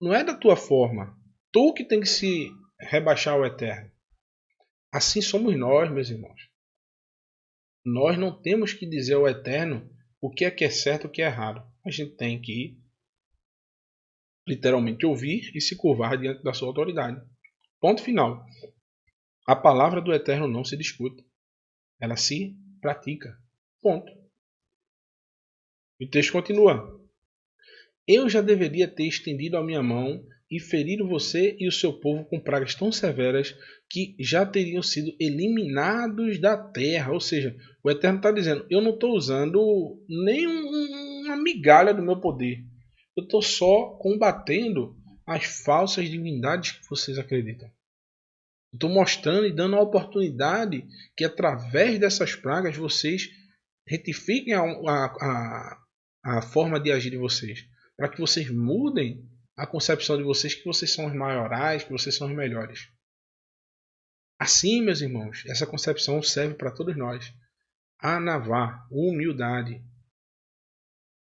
Não é da tua forma. Tu que tem que se rebaixar ao Eterno. Assim somos nós, meus irmãos. Nós não temos que dizer ao Eterno o que é certo e o que é errado. A gente tem que literalmente ouvir e se curvar diante da sua autoridade. Ponto final. A palavra do Eterno não se discute. Ela se pratica. Ponto. E o texto continua. Eu já deveria ter estendido a minha mão e ferido você e o seu povo com pragas tão severas que já teriam sido eliminados da terra. Ou seja, o Eterno está dizendo, eu não estou usando nem uma migalha do meu poder. Eu estou só combatendo as falsas divindades que vocês acreditam. Estou mostrando e dando a oportunidade que através dessas pragas vocês retifiquem a forma de agir de vocês. Para que vocês mudem a concepção de vocês que vocês são os maiorais, que vocês são os melhores. Assim, meus irmãos, essa concepção serve para todos nós. Anavá, humildade.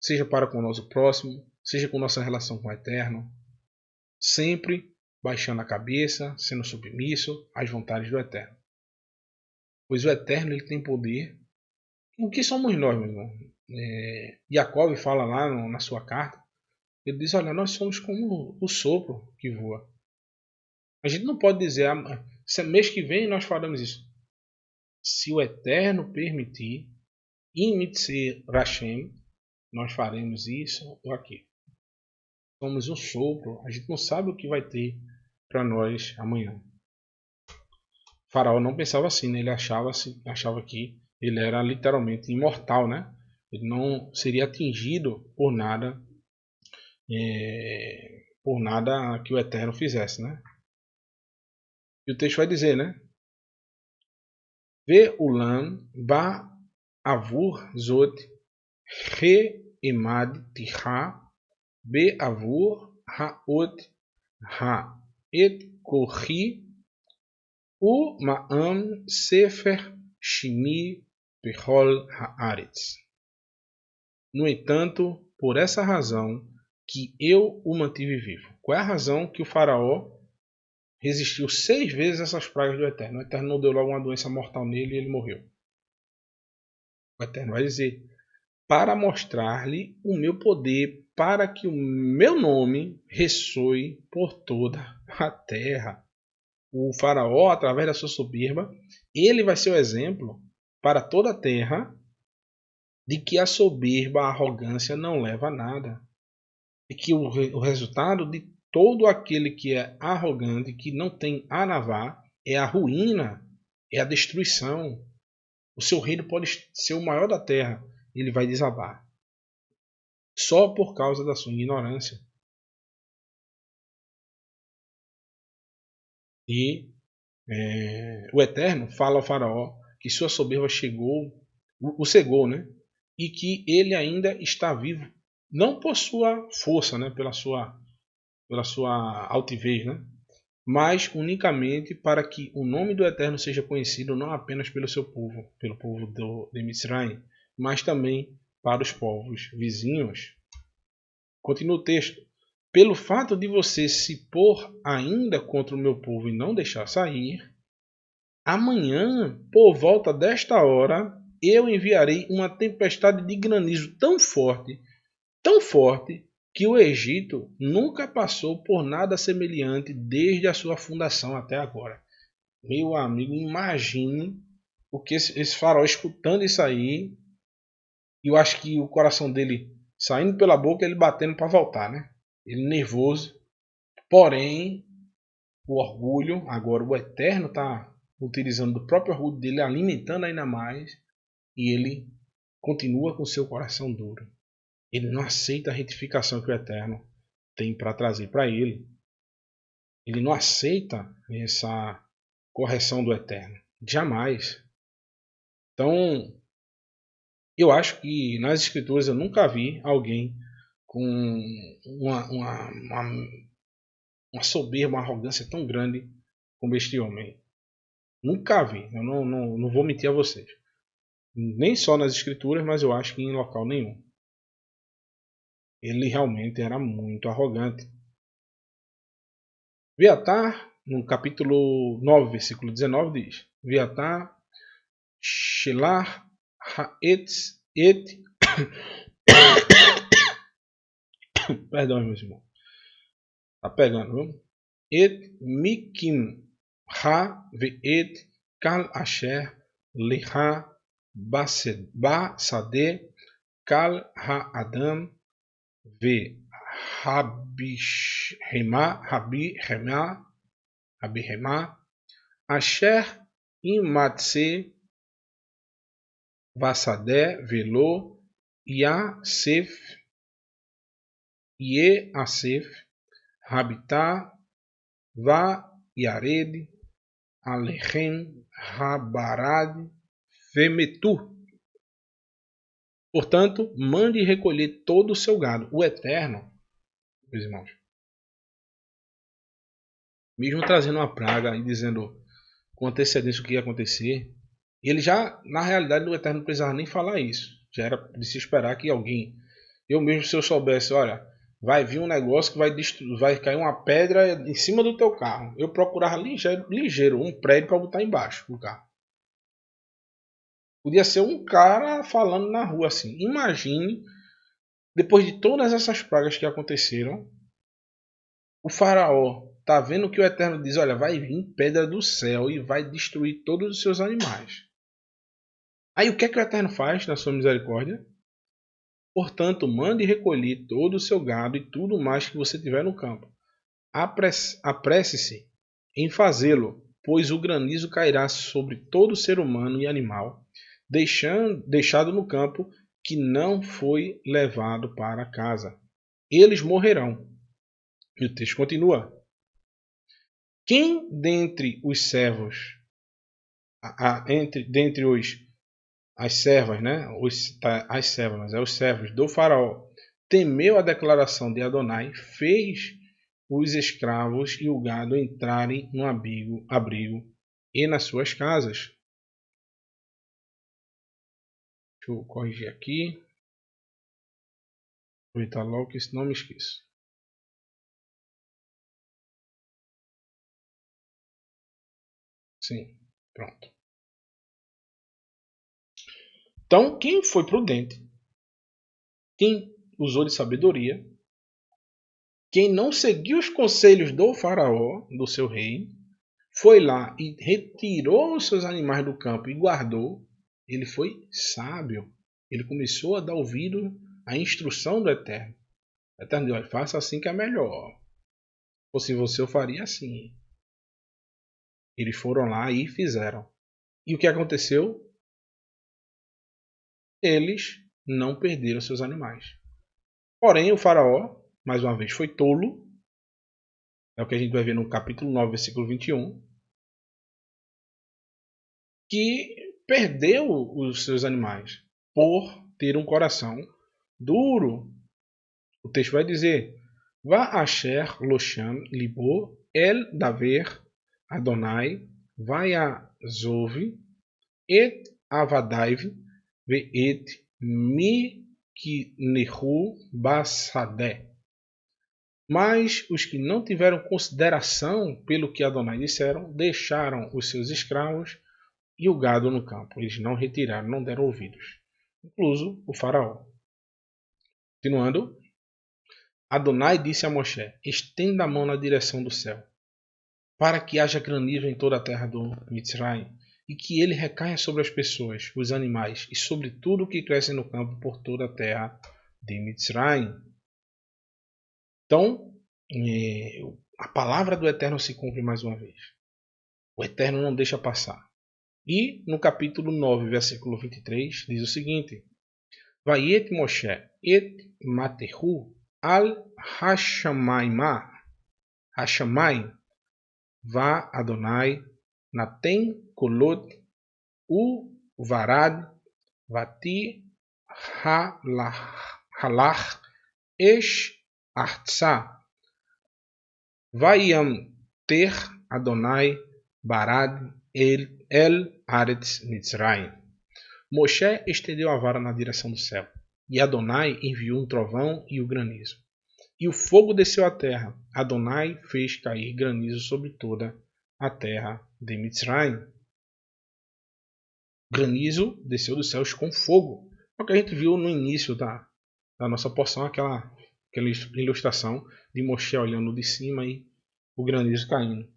Seja para com o nosso próximo, seja com nossa relação com o Eterno. Sempre baixando a cabeça, sendo submisso às vontades do Eterno. Pois o Eterno ele tem poder. O que somos nós, meu irmão? Jacob fala lá na sua carta, ele diz, olha, nós somos como o sopro que voa. A gente não pode dizer, mês que vem nós faremos isso. Se o Eterno permitir, Imitse Rashem, nós faremos isso ou aquilo. Somos um sopro, a gente não sabe o que vai ter para nós amanhã. O faraó não pensava assim, né? Ele achava que ele era literalmente imortal, né? Ele não seria atingido por nada que o Eterno fizesse, né? E o texto vai dizer, né? Ve ulam ba avur zot re emad tiha be avur haot ha et korhi u ma'am sefer shimi bechol haaretz. No entanto, por essa razão que eu o mantive vivo. Qual é a razão que o faraó resistiu 6 vezes a essas pragas do Eterno? O Eterno não deu logo uma doença mortal nele e ele morreu. O Eterno vai dizer, para mostrar-lhe o meu poder, para que o meu nome ressoe por toda a terra. O faraó, através da sua soberba, ele vai ser o exemplo para toda a terra de que a soberba, a arrogância não leva a nada. E que o resultado de todo aquele que é arrogante, que não tem anavá, é a ruína, é a destruição. O seu reino pode ser o maior da terra, ele vai desabar. Só por causa da sua ignorância. E o Eterno fala ao faraó que sua soberba o cegou, né? E que ele ainda está vivo, não por sua força, né? pela sua altivez, né? Mas unicamente para que o nome do Eterno seja conhecido não apenas pelo seu povo, pelo povo de Misraim, mas também para os povos vizinhos. Continua o texto. Pelo fato de você se pôr ainda contra o meu povo e não deixar sair, amanhã, por volta desta hora, eu enviarei uma tempestade de granizo tão forte, que o Egito nunca passou por nada semelhante desde a sua fundação até agora. Meu amigo, imagine o que esse faraó escutando isso aí, e eu acho que o coração dele saindo pela boca, ele batendo para voltar, né? Ele nervoso, porém o orgulho, agora o Eterno está utilizando do próprio orgulho dele, alimentando ainda mais, e ele continua com seu coração duro. Ele não aceita a retificação que o Eterno tem para trazer para ele. Ele não aceita essa correção do Eterno. Jamais. Então, eu acho que nas Escrituras eu nunca vi alguém com uma soberba, uma arrogância tão grande como este homem. Nunca vi. Eu não vou mentir a vocês. Nem só nas Escrituras, mas eu acho que em local nenhum. Ele realmente era muito arrogante. Viatar, no capítulo 9, versículo 19, diz: Viatar, Shelar, Haetz, Et. Perdão, meus irmãos. Tá pegando, viu? Et Mikim, Ha, Veet, Kal Asher, Leha, Basade, Kal Ha-Adam, Ve Rabihema, Asher Imatse, Vasade, Velo, Yasef, Ye-Asef, Rabitá, Va-Yared, Alechem, Rabarad, Vemetu. Portanto, mande recolher todo o seu gado. O Eterno, meus irmãos, mesmo trazendo uma praga e dizendo com antecedência o que ia acontecer, ele já, na realidade, o Eterno não precisava nem falar isso. Já era de se esperar que alguém, eu mesmo, se eu soubesse, olha, vai vir um negócio que vai cair uma pedra em cima do teu carro, eu procurava ligeiro um prédio para botar embaixo do carro. Podia ser um cara falando na rua assim. Imagine, depois de todas essas pragas que aconteceram, o faraó tá vendo que o Eterno diz, olha, vai vir pedra do céu e vai destruir todos os seus animais. Aí o que é que o Eterno faz na sua misericórdia? Portanto, mande recolher todo o seu gado e tudo mais que você tiver no campo. Apresse-se em fazê-lo, pois o granizo cairá sobre todo ser humano e animal, deixado no campo, que não foi levado para casa. Eles morrerão. E o texto continua. Quem dentre os servos, dentre as servas, né? As servas, mas os servos do faraó, temeu a declaração de Adonai, fez os escravos e o gado entrarem no abrigo e nas suas casas. Deixa eu corrigir aqui. Vou evitar logo que isso não me esqueça. Sim, pronto. Então, quem foi prudente, quem usou de sabedoria, quem não seguiu os conselhos do faraó, do seu rei, foi lá e retirou os seus animais do campo e guardou, ele foi sábio. Ele começou a dar ouvido à instrução do Eterno. O Eterno disse, olha, faça assim que é melhor. Ou se você, eu faria assim. Eles foram lá e fizeram. E o que aconteceu? Eles não perderam seus animais. Porém, o faraó, mais uma vez, foi tolo. É o que a gente vai ver no capítulo 9, versículo 21. Que perdeu os seus animais por ter um coração duro. O texto vai dizer, Va-asher losham libo el daver Adonai vayazov et avadaiv ve'et miknehu basadeh. Mas os que não tiveram consideração pelo que Adonai disseram, deixaram os seus escravos e o gado no campo. Eles não retiraram, não deram ouvidos. Incluso o faraó. Continuando, Adonai disse a Moshe, estenda a mão na direção do céu, para que haja granizo em toda a terra do Mitzrayim, e que ele recaia sobre as pessoas, os animais, e sobre tudo que cresce no campo por toda a terra de Mitzrayim. Então, a palavra do Eterno se cumpre mais uma vez. O Eterno não deixa passar. E no capítulo 9, versículo 23, diz o seguinte, Vayet Moshe et Matehu al Hashamayim va Adonai naten kolot u varad vati halach esh artsa vayam ter Adonai barad el aretz Mitzrayim. Moshe estendeu a vara na direção do céu, e Adonai enviou um trovão e o granizo. E o fogo desceu à terra. Adonai fez cair granizo sobre toda a terra de Mitzrayim. Granizo desceu dos céus com fogo. É o que a gente viu no início da nossa porção, aquela ilustração de Moshe olhando de cima e o granizo caindo.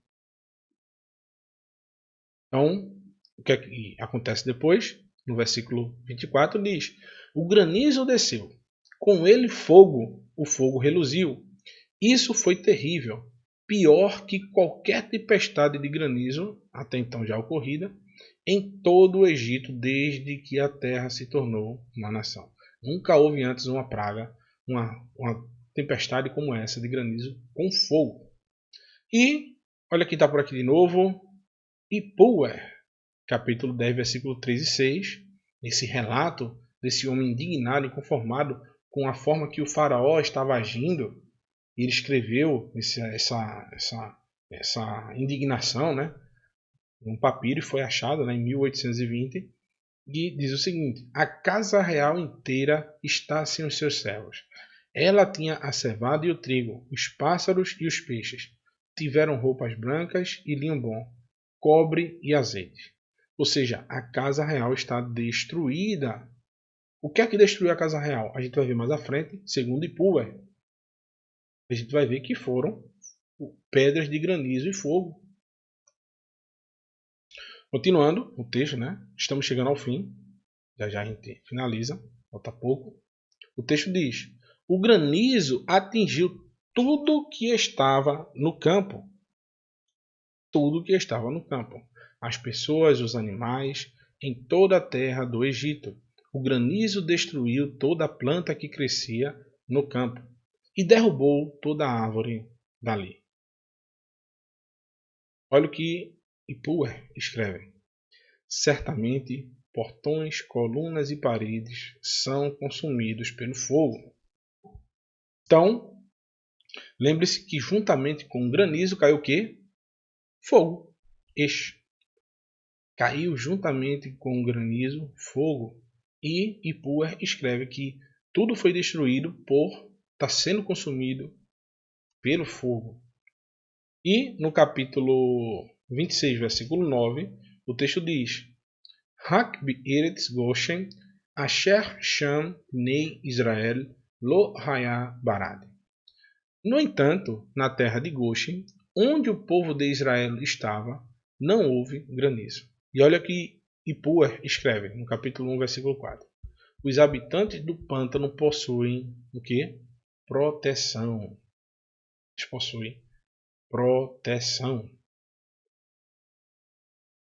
Então, o que é que acontece depois? No versículo 24 diz, o granizo desceu, com ele fogo, o fogo reluziu. Isso foi terrível, pior que qualquer tempestade de granizo, até então já ocorrida, em todo o Egito desde que a terra se tornou uma nação. Nunca houve antes uma praga, uma tempestade como essa de granizo com fogo. E, olha quem está por aqui de novo, Ipuwer, capítulo 10, versículo 3 e 6, esse relato desse homem indignado, inconformado com a forma que o faraó estava agindo. Ele escreveu essa indignação, né? Um papiro foi achado, né, em 1820, e diz o seguinte: a casa real inteira está sem os seus servos. Ela tinha a cevada e o trigo, os pássaros e os peixes. Tiveram roupas brancas e linho bom, cobre e azeite. Ou seja, a casa real está destruída. O que é que destruiu a casa real? A gente vai ver mais à frente, segundo Ipuwer. A gente vai ver que foram pedras de granizo e fogo. Continuando o texto, né? Estamos chegando ao fim. Já já a gente finaliza. Falta pouco. O texto diz: o granizo atingiu tudo que estava no campo. Tudo que estava no campo. As pessoas, os animais, em toda a terra do Egito. O granizo destruiu toda a planta que crescia no campo e derrubou toda a árvore dali. Olha o que Ipuwer escreve: certamente portões, colunas e paredes são consumidos pelo fogo. Então, lembre-se que juntamente com o granizo caiu o quê? Fogo. Caiu juntamente com o granizo fogo. E Ipuwer escreve que tudo foi destruído por estar sendo consumido pelo fogo. E no capítulo 26, versículo 9, o texto diz: Hak be'eretz Goshen, asher sham nei Israel lo haya barad. No entanto, na terra de Goshen, onde o povo de Israel estava, não houve granizo. E olha que Ipuwer escreve no capítulo 1, versículo 4. Os habitantes do pântano possuem o quê? Proteção. Eles possuem proteção.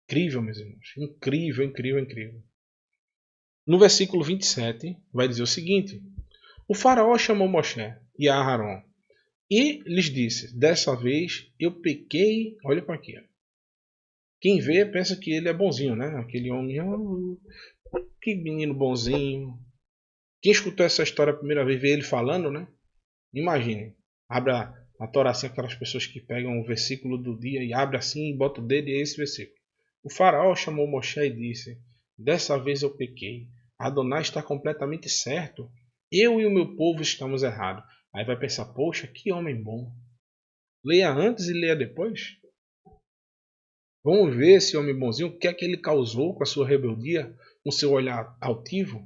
Incrível, meus irmãos. Incrível, incrível, incrível. No versículo 27, vai dizer o seguinte: o faraó chamou Moshe e Aharon e lhes disse: dessa vez eu pequei. Olha para aqui. Quem vê pensa que ele é bonzinho, né? Aquele homem, oh, que menino bonzinho. Quem escutou essa história a primeira vez, vê ele falando, né? Imagine, abre a Torá assim, aquelas pessoas que pegam o versículo do dia e abre assim e bota o dedo e é esse versículo. O faraó chamou Moshe e disse: dessa vez eu pequei. Adonai está completamente certo. Eu e o meu povo estamos errados. Aí vai pensar: poxa, que homem bom. Leia antes e leia depois. Vamos ver esse homem bonzinho, o que é que ele causou com a sua rebeldia, com seu olhar altivo.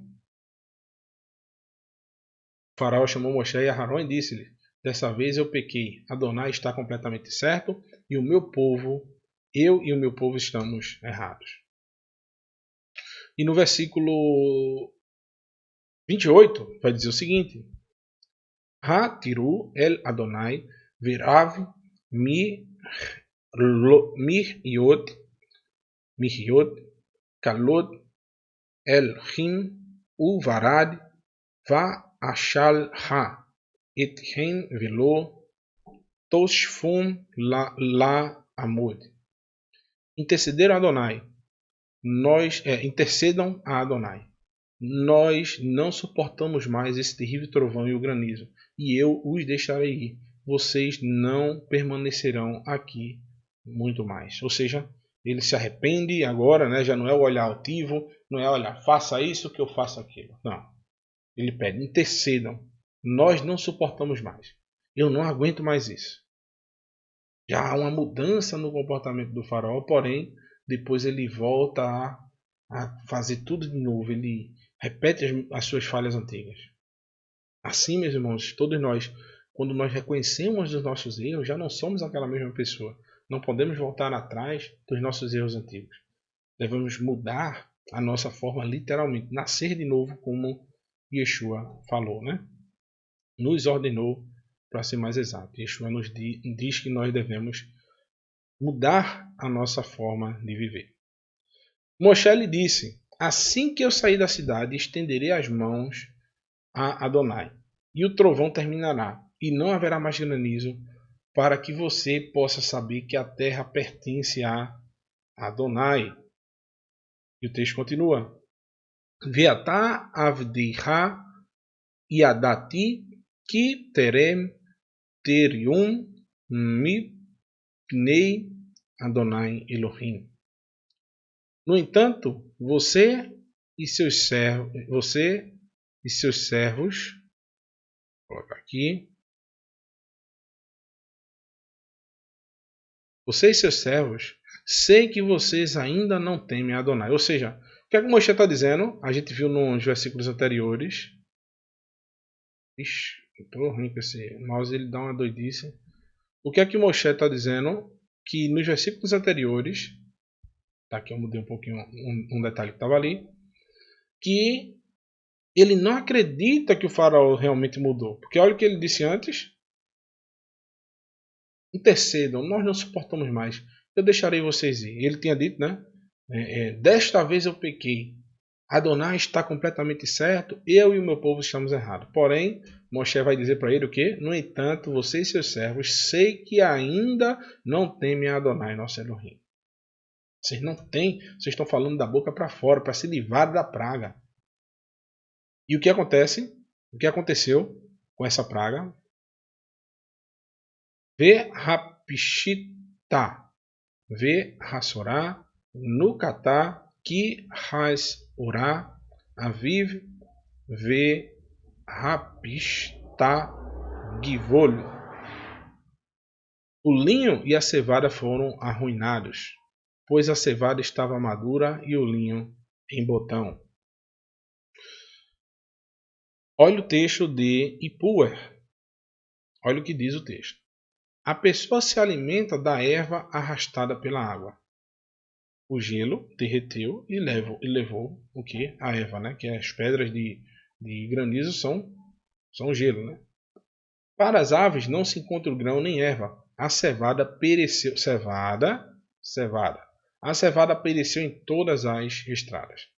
O faraó chamou Moshe e Aharon e disse-lhe: dessa vez eu pequei. Adonai está completamente certo e o meu povo, eu e o meu povo estamos errados. E no versículo 28 vai dizer o seguinte: Ha tiru el Adonai verav mihyot kalod el hin uvarad va ashal ha ethen velo toshfum la amud. Intercederam a Adonai. Intercedam a Adonai. Nós não suportamos mais esse terrível trovão e o granizo, e eu os deixarei ir. Vocês não permanecerão aqui muito mais. Ou seja, ele se arrepende agora, né? Já não é o olhar altivo, não é olhar, faça isso que eu faço aquilo. Não. Ele pede, intercedam. Nós não suportamos mais. Eu não aguento mais isso. Já há uma mudança no comportamento do faraó, porém, depois ele volta a fazer tudo de novo. Ele repete as suas falhas antigas. Assim, meus irmãos, todos nós, quando nós reconhecemos os nossos erros, já não somos aquela mesma pessoa. Não podemos voltar atrás dos nossos erros antigos. Devemos mudar a nossa forma, literalmente, nascer de novo, como Yeshua falou, né? Nos ordenou, para ser mais exato. Yeshua nos diz que nós devemos mudar a nossa forma de viver. Moshe lhe disse: assim que eu sair da cidade, estenderei as mãos a Adonai, e o trovão terminará, e não haverá mais granizo, para que você possa saber que a terra pertence a Adonai. E o texto continua. Veatá avdiha yadati ki terem terium mipnei Adonai Elohim. No entanto, você e seus servos, vou colocar aqui, você e seus servos, sei que vocês ainda não temem Adonai. Ou seja, o que é que Moshe está dizendo? A gente viu nos versículos anteriores. Ixi, eu tô ruim com esse mouse, ele dá uma doidice. O que é que Moshe está dizendo? Que nos versículos anteriores, tá aqui eu mudei um pouquinho um detalhe que estava ali, que ele não acredita que o faraó realmente mudou. Porque olha o que ele disse antes. Intercedam, nós não suportamos mais. Eu deixarei vocês ir. Ele tinha dito, né? Desta vez eu pequei. Adonai está completamente certo, eu e o meu povo estamos errados. Porém, Moshe vai dizer para ele o quê? No entanto, você e seus servos, sei que ainda não temem a Adonai, nosso Elohim. Vocês não têm, vocês estão falando da boca para fora, para se livrar da praga. E o que acontece? O que aconteceu com essa praga? Ve-rapishita, ve-hasorá, nukatá, ki-has-orá, aviv, ve-rapishta, givol. O linho e a cevada foram arruinados, pois a cevada estava madura e o linho em botão. Olha o texto de Ipuer. Olha o que diz o texto. A pessoa se alimenta da erva arrastada pela água. O gelo derreteu e levou o que? A erva, né? Que as pedras de granizo são gelo, né? Para as aves não se encontra o grão nem erva. A cevada pereceu. Cevada. A cevada pereceu em todas as estradas.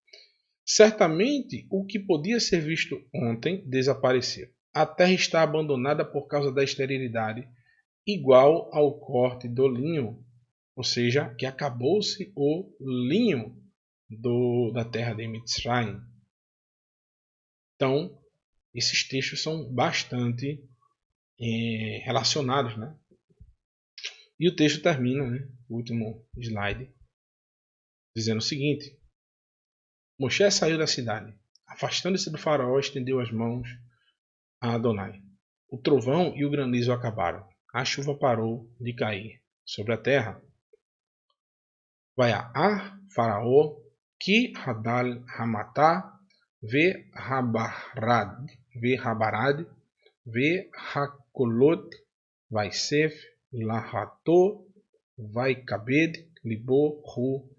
Certamente o que podia ser visto ontem desapareceu. A terra está abandonada por causa da esterilidade, igual ao corte do linho, ou seja, que acabou-se o linho da terra de Mitzrayim. Então, esses textos são bastante relacionados, né? E o texto termina, né, o último slide, dizendo o seguinte: Moshe saiu da cidade, afastando-se do faraó, estendeu as mãos a Adonai. O trovão e o granizo acabaram. A chuva parou de cair sobre a terra. Vai a faraó, ki hadal hamatá, ve habarad, ve hakolot, vai sef, lahato, vai kabed, libo, hu,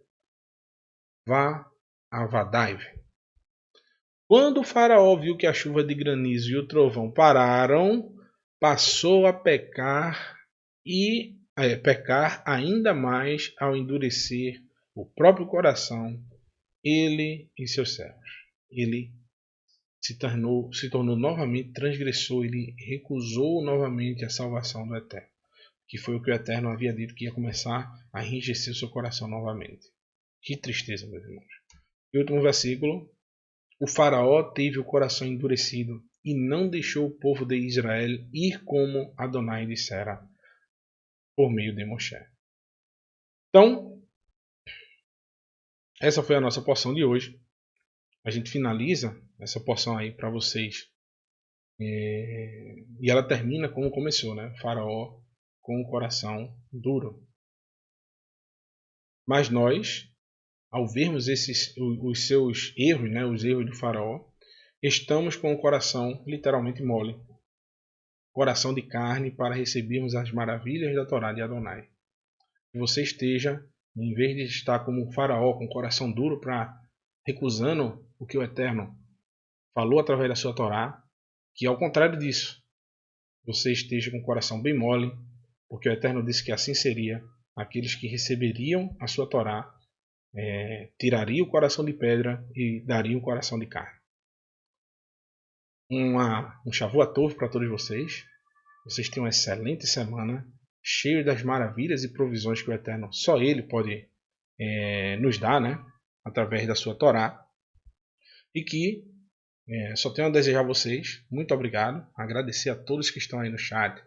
va avadaiv. Quando o faraó viu que a chuva de granizo e o trovão pararam, passou a pecar ainda mais ao endurecer o próprio coração, ele e seus servos. Ele se tornou novamente transgressor, ele recusou novamente a salvação do Eterno, que foi o que o Eterno havia dito que ia começar a enrijecer o seu coração novamente. Que tristeza, meus irmãos. E o último versículo: o faraó teve o coração endurecido e não deixou o povo de Israel ir como Adonai dissera por meio de Moshe. Então, essa foi a nossa porção de hoje. A gente finaliza essa porção aí para vocês. E ela termina como começou, né? O faraó com o coração duro. Mas nós, ao vermos os seus erros, né? Os erros do faraó, estamos com o coração literalmente mole. Coração de carne para recebermos as maravilhas da Torá de Adonai. Que você esteja, em vez de estar como um faraó com o coração duro recusando o que o Eterno falou através da sua Torá, que ao contrário disso, você esteja com o coração bem mole, porque o Eterno disse que assim seria. Aqueles que receberiam a sua Torá tirariam o coração de pedra e dariam o coração de carne. Um Shavuot Tov para todos vocês. vocês tenham uma excelente semana, cheio das maravilhas e provisões que o Eterno, só Ele pode nos dar, né? Através da sua Torá. E que só tenho a desejar a vocês, muito obrigado, agradecer a todos que estão aí no chat,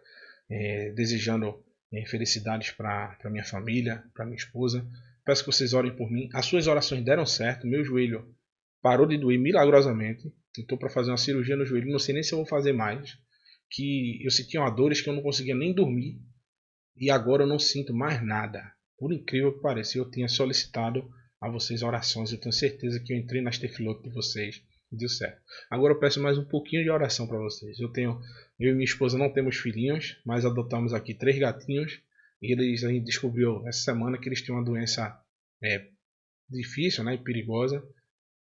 desejando felicidades para minha família, para minha esposa. Peço que vocês orem por mim. As suas orações deram certo, meu joelho parou de doer milagrosamente. Estou para fazer uma cirurgia no joelho, não sei nem se eu vou fazer mais. Que eu sentia uma dores que eu não conseguia nem dormir e agora eu não sinto mais nada. Por incrível que pareça, eu tinha solicitado a vocês orações. Eu tenho certeza que eu entrei nas tefilotes de vocês e deu certo. Agora eu peço mais um pouquinho de oração para vocês. Eu e minha esposa não temos filhinhos, mas adotamos aqui 3 gatinhos. E a gente descobriu essa semana que eles têm uma doença difícil, né, e perigosa,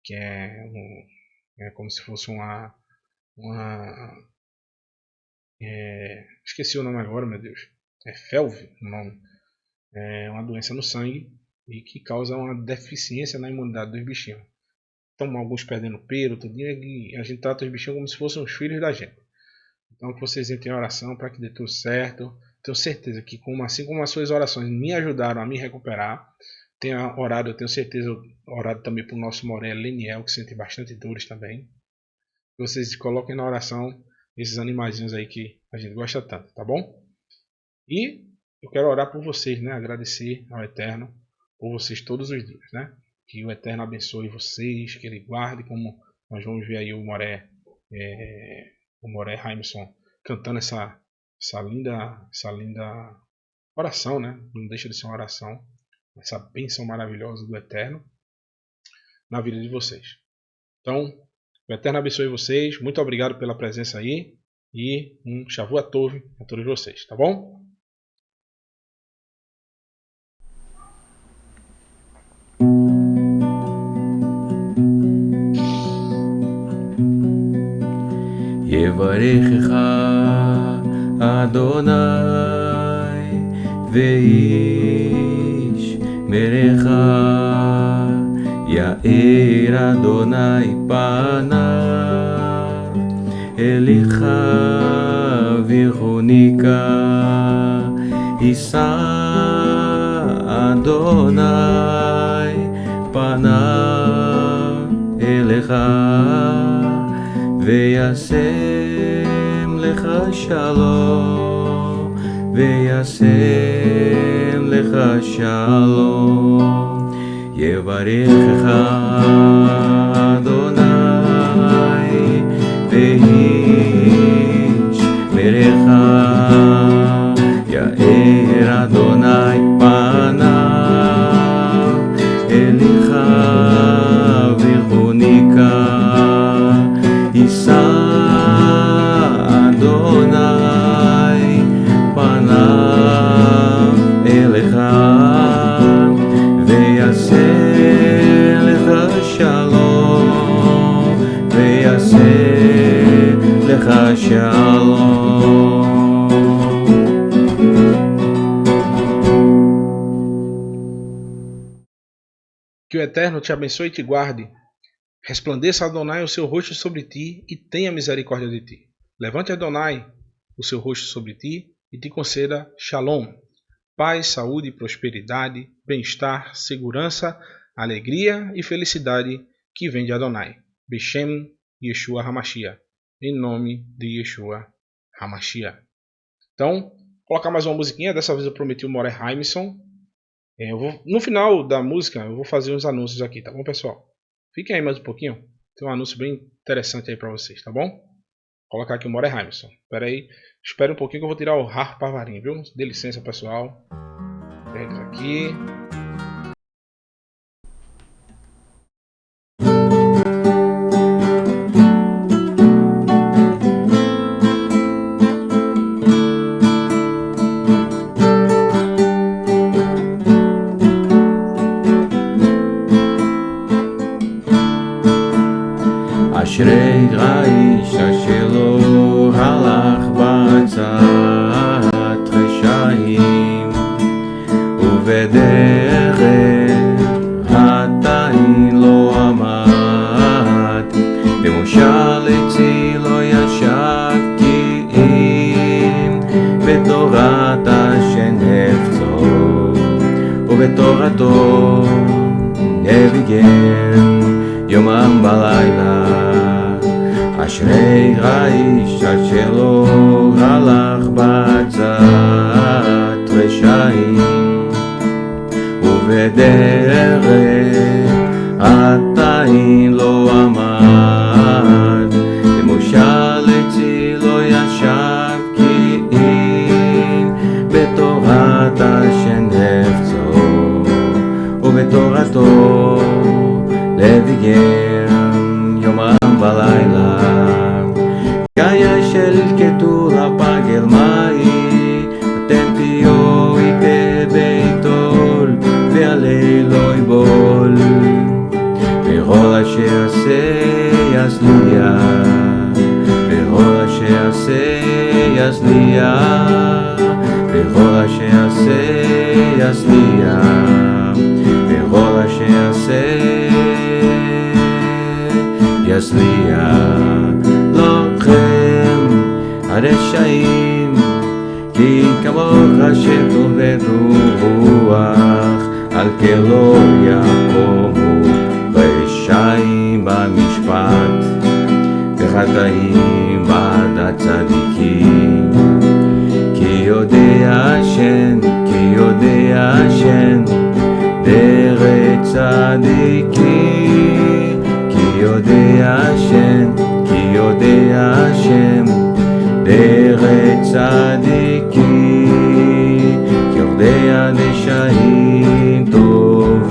que é como se fosse esqueci o nome agora, meu Deus. É FeLV o nome. É uma doença no sangue e que causa uma deficiência na imunidade dos bichinhos. Estão alguns perdendo pelo, tudinho, e a gente trata os bichinhos como se fossem os filhos da gente. Então que vocês entrem em oração para que dê tudo certo. Tenho certeza que assim como as suas orações me ajudaram a me recuperar, tenho orado, eu tenho certeza, orado também para o nosso Moré Leniel, que sente bastante dores também. Vocês coloquem na oração esses animaizinhos aí que a gente gosta tanto, tá bom? E eu quero orar por vocês, né? Agradecer ao Eterno por vocês todos os dias, né? Que o Eterno abençoe vocês, que Ele guarde, como nós vamos ver aí o Moré Jaimson cantando essa linda oração, né? Não deixa de ser uma oração, essa bênção maravilhosa do Eterno na vida de vocês. Então, o Eterno abençoe vocês, muito obrigado pela presença aí e um Shavua Tov a todos vocês, tá bom? יברכך אדוני ואיש מרך יאיר אדוני פניו אליך ויחוניקה יישא אדוני פניו אליך וישם לך שלום, וישם לך שלום, יברכך אדוני ואיש מרך יאיר אדוני פניו אליך ויחוניקה יישא אדוני פניו אליך ויעשה לך שלום ויעשה לך שלום. Que o Eterno te abençoe e te guarde. Resplandeça Adonai o seu rosto sobre ti e tenha misericórdia de ti. Levante Adonai o seu rosto sobre ti e te conceda Shalom, paz, saúde, prosperidade, bem-estar, segurança, alegria e felicidade que vem de Adonai. Beshem Yeshua HaMashiach. Em nome de Yeshua HaMashiach. Então, vou colocar mais uma musiquinha. Dessa vez eu prometi o Moré Jaimson. No final da música eu vou fazer uns anúncios aqui, tá bom, pessoal? Fiquem aí mais um pouquinho. Tem um anúncio bem interessante aí para vocês, tá bom? Vou colocar aqui o Moré Jaimson. Espera aí. Espera um pouquinho que eu vou tirar o Har Pavarim, viu? Dê licença, pessoal. Pega aqui. אשרי האיש שלא הלך בעצת רשעים ובדרך חטאים לא עמד במושב עצי לא ישב כי אם ובתורתו נביגן יומם בלילה. אשרי האיש אשר לא הלך בעצת רשעים, ובדרך עתיים לא עמד, למושל עצי לא ישב, כי אם בתורת השם נפצו, ובתורתו לביגן יומם בלילה. גיא של כתולה פגל מאי, אתם תהיו איתה ביתול, ועלי לא יבול. וכל אשר עשה יצליח, וכל אשר עשה יצליח, וכל אשר עשה יצליח, וכל אשר עשה יצליח. לכם הרשעים, כי כמוך שטוב ורוח, על כלא יקומו רשעים במשפט, וחטאים בעד הצדיקים. כי יודע השם, כי יודע השם דרך צדיקים, כי יודע השם, כי יודע השם דרך צדיקים, כי יודע רשעים טובים.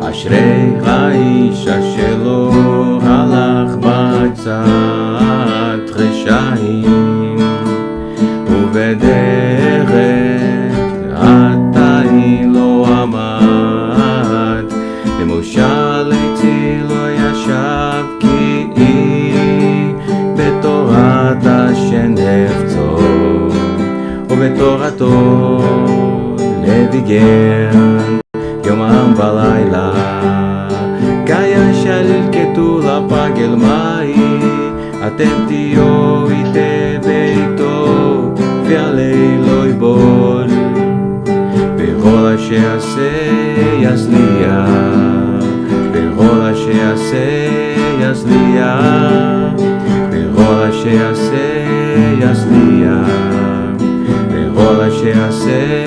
אשרי האיש אשר לא הלך בעצת רשעים, ובדרך עתיים לא עמד, למושל עצי לא ישב, כי אם בתורת השם נפצו, ובתורתו לביגן יומם בלילה. גיא של כתולה פגל מאי, אתם תהיו איתה ביתו, ועלי לא יבול. וכל אשר עשה יצליח, וכל אשר עשה יצליח, וכל אשר עשה יצליח, וכל אשר עשה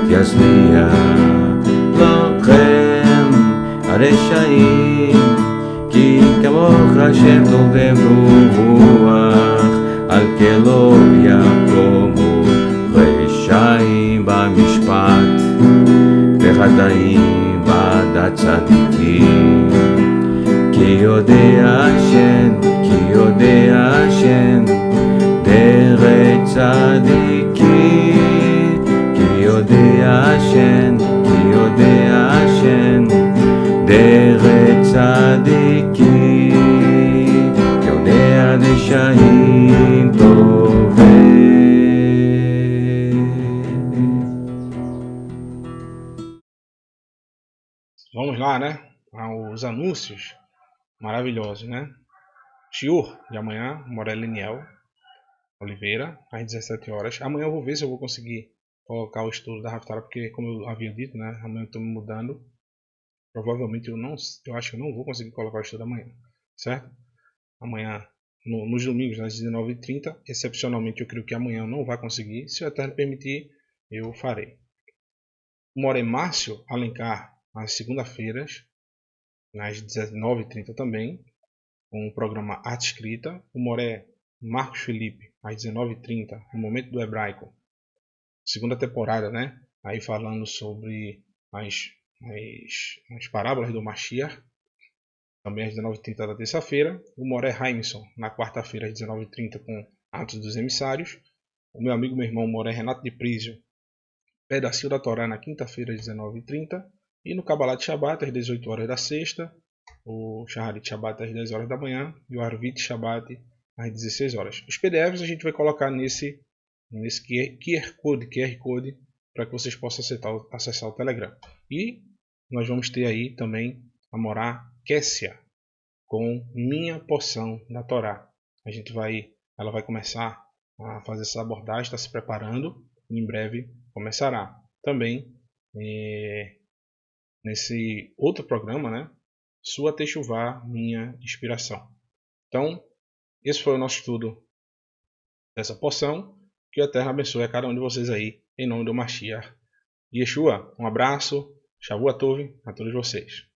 יצליח. לכם הרשעים, כי כמוך שם טוב ורוח, על כלא יקומו רשעים במשפט, וחטאים בעד הצדיקים. כי יודע השם, כי יודע השם דרך צדיקים, כי יודע השם, כי יודע השם דרך צדיקים, כי יודע רשעים טובים. Vamos lá, né? Aos anúncios maravilhosos, né? Shiur de amanhã, Moreliniel Oliveira, às 17 horas. Amanhã eu vou ver se eu vou conseguir colocar o estudo da Haftarah, porque como eu havia dito, né? Amanhã eu estou me mudando. Provavelmente eu acho que eu não vou conseguir colocar o estudo amanhã, certo? Amanhã, nos domingos, às 19h30, excepcionalmente eu creio que amanhã eu não vai conseguir. Se o Eterno permitir, eu farei. O Moré Márcio Alencar, às segunda-feiras, às 19h30 também, com o programa Arte Escrita. O Moré Marcos Felipe, às 19h30, no Momento do Hebraico, segunda temporada, né? Aí falando sobre as parábolas do Mashiach, também às 19h30 da terça-feira. O Moré Raimson, na quarta-feira, às 19h30, com Atos dos Emissários. O meu amigo, meu irmão, Moré Renato de Prísio, Pedacinho da Torá, na quinta-feira, às 19h30. E no Kabbalah de Shabbat, às 18 horas da sexta, o Shaharit Shabbat às 10 horas da manhã e o Arvit Shabbat às 16 horas. Os PDFs a gente vai colocar nesse QR Code para que vocês possam acessar o Telegram. E nós vamos ter aí também a Morá Kessia com Minha Porção da Torá. Ela vai começar a fazer essa abordagem, está se preparando e em breve começará. Também nesse outro programa, né? Sua Techuvá, Minha Inspiração. Então, esse foi o nosso estudo dessa porção. Que a Terra abençoe a cada um de vocês aí, em nome do Mashiach Yeshua. Um abraço, Shavu Tov a todos vocês.